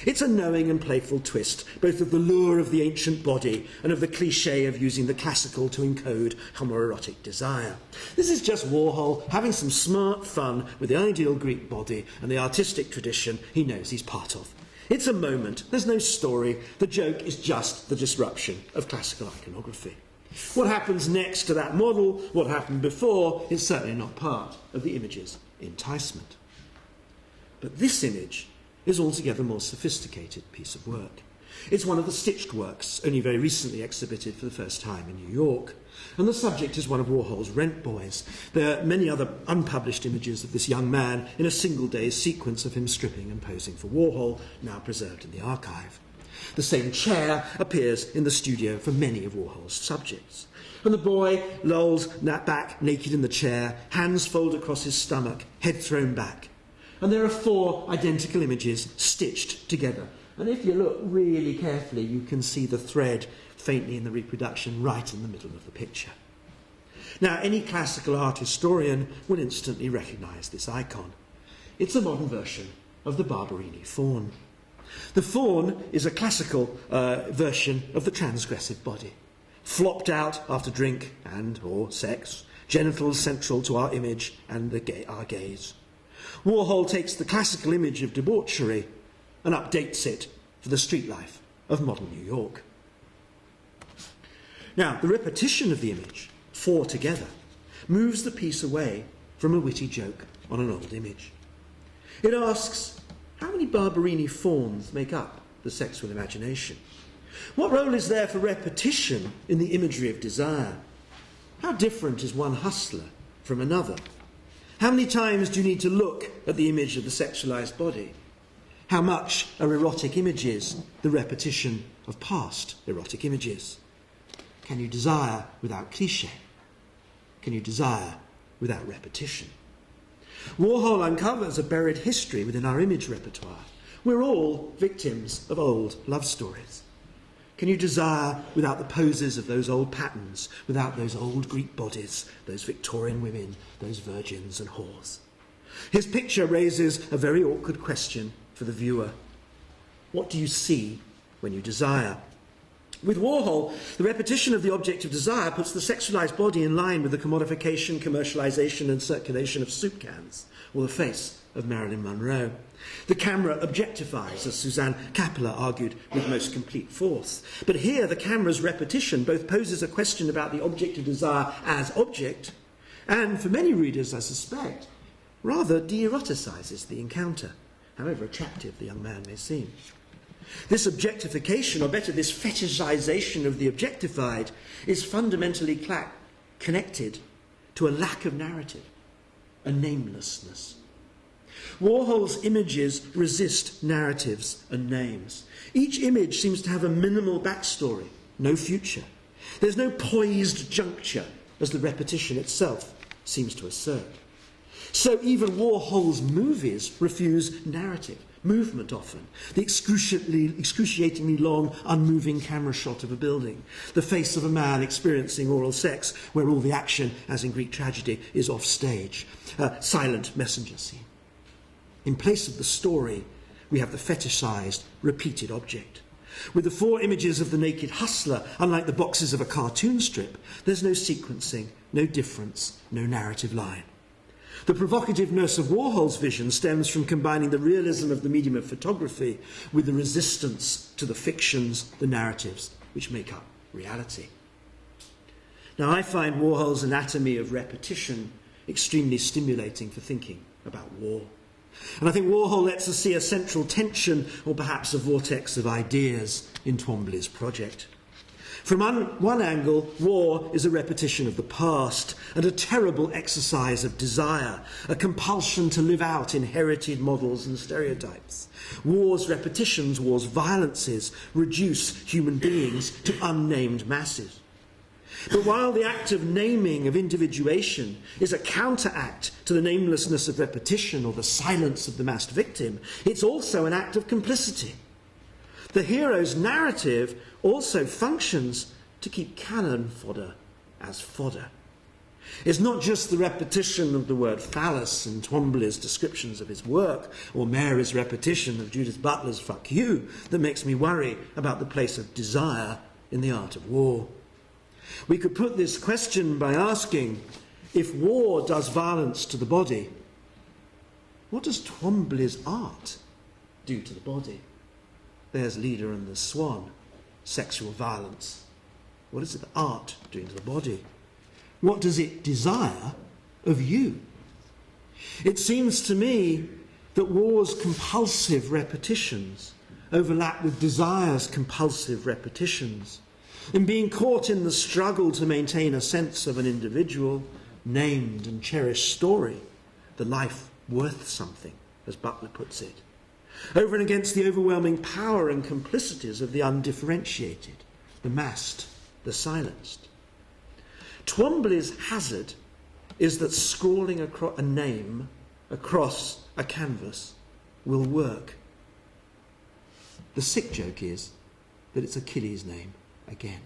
It's a knowing and playful twist, both of the lure of the ancient body and of the cliché of using the classical to encode homoerotic desire. This is just Warhol having some smart fun with the ideal Greek body and the artistic tradition he knows he's part of. It's a moment, there's no story, the joke is just the disruption of classical iconography. What happens next to that model, what happened before, is certainly not part of the image's enticement. But this image is altogether a more sophisticated piece of work. It's one of the stitched works, only very recently exhibited for the first time in New York, and the subject is one of Warhol's rent boys. There are many other unpublished images of this young man in a single day's sequence of him stripping and posing for Warhol, now preserved in the archive. The same chair appears in the studio for many of Warhol's subjects. And the boy lolls back naked in the chair, hands folded across his stomach, head thrown back. And there are 4 identical images stitched together. And if you look really carefully, you can see the thread faintly in the reproduction right in the middle of the picture. Now, any classical art historian will instantly recognise this icon. It's a modern version of the Barberini faun. The faun is a classical version of the transgressive body, flopped out after drink and or sex, genitals central to our image and our gaze. Warhol takes the classical image of debauchery and updates it for the street life of modern New York. Now, the repetition of the image, 4 together, moves the piece away from a witty joke on an old image. It asks, how many Barberini fauns make up the sexual imagination? What role is there for repetition in the imagery of desire? How different is one hustler from another? How many times do you need to look at the image of the sexualized body? How much are erotic images the repetition of past erotic images? Can you desire without cliché? Can you desire without repetition? Warhol uncovers a buried history within our image repertoire. We're all victims of old love stories. Can you desire without the poses of those old patterns, without those old Greek bodies, those Victorian women, those virgins and whores? His picture raises a very awkward question for the viewer. What do you see when you desire? With Warhol, the repetition of the object of desire puts the sexualized body in line with the commodification, commercialization and circulation of soup cans, or the face of Marilyn Monroe. The camera objectifies, as Suzanne Capella argued with most complete force. But here the camera's repetition both poses a question about the object of desire as object, and for many readers, I suspect, rather de-eroticizes the encounter, however attractive the young man may seem. This objectification, or better, this fetishization of the objectified, is fundamentally connected to a lack of narrative, a namelessness. Warhol's images resist narratives and names. Each image seems to have a minimal backstory, no future. There's no poised juncture, as the repetition itself seems to assert. So even Warhol's movies refuse narrative, movement often, the excruciatingly long, unmoving camera shot of a building, the face of a man experiencing oral sex, where all the action, as in Greek tragedy, is off stage, silent messenger scene. In place of the story, we have the fetishized, repeated object. With the 4 images of the naked hustler, unlike the boxes of a cartoon strip, there's no sequencing, no difference, no narrative line. The provocativeness of Warhol's vision stems from combining the realism of the medium of photography with the resistance to the fictions, the narratives, which make up reality. Now, I find Warhol's anatomy of repetition extremely stimulating for thinking about war. And I think Warhol lets us see a central tension, or perhaps a vortex of ideas, in Twombly's project. From one angle, war is a repetition of the past and a terrible exercise of desire, a compulsion to live out inherited models and stereotypes. War's repetitions, war's violences, reduce human beings to unnamed masses. But while the act of naming, of individuation, is a counteract to the namelessness of repetition or the silence of the massed victim, it's also an act of complicity. The hero's narrative also functions to keep cannon fodder as fodder. It's not just the repetition of the word phallus in Twombly's descriptions of his work, or Mary's repetition of Judith Butler's fuck you, that makes me worry about the place of desire in the art of war. We could put this question by asking, if war does violence to the body, what does Twombly's art do to the body? There's Leader and the Swan, sexual violence. What is it the art doing to the body? What does it desire of you? It seems to me that war's compulsive repetitions overlap with desire's compulsive repetitions. In being caught in the struggle to maintain a sense of an individual, named and cherished story, the life worth something, as Butler puts it, over and against the overwhelming power and complicities of the undifferentiated, the massed, the silenced. Twombly's hazard is that scrawling a name across a canvas will work. The sick joke is that it's Achilles' name again.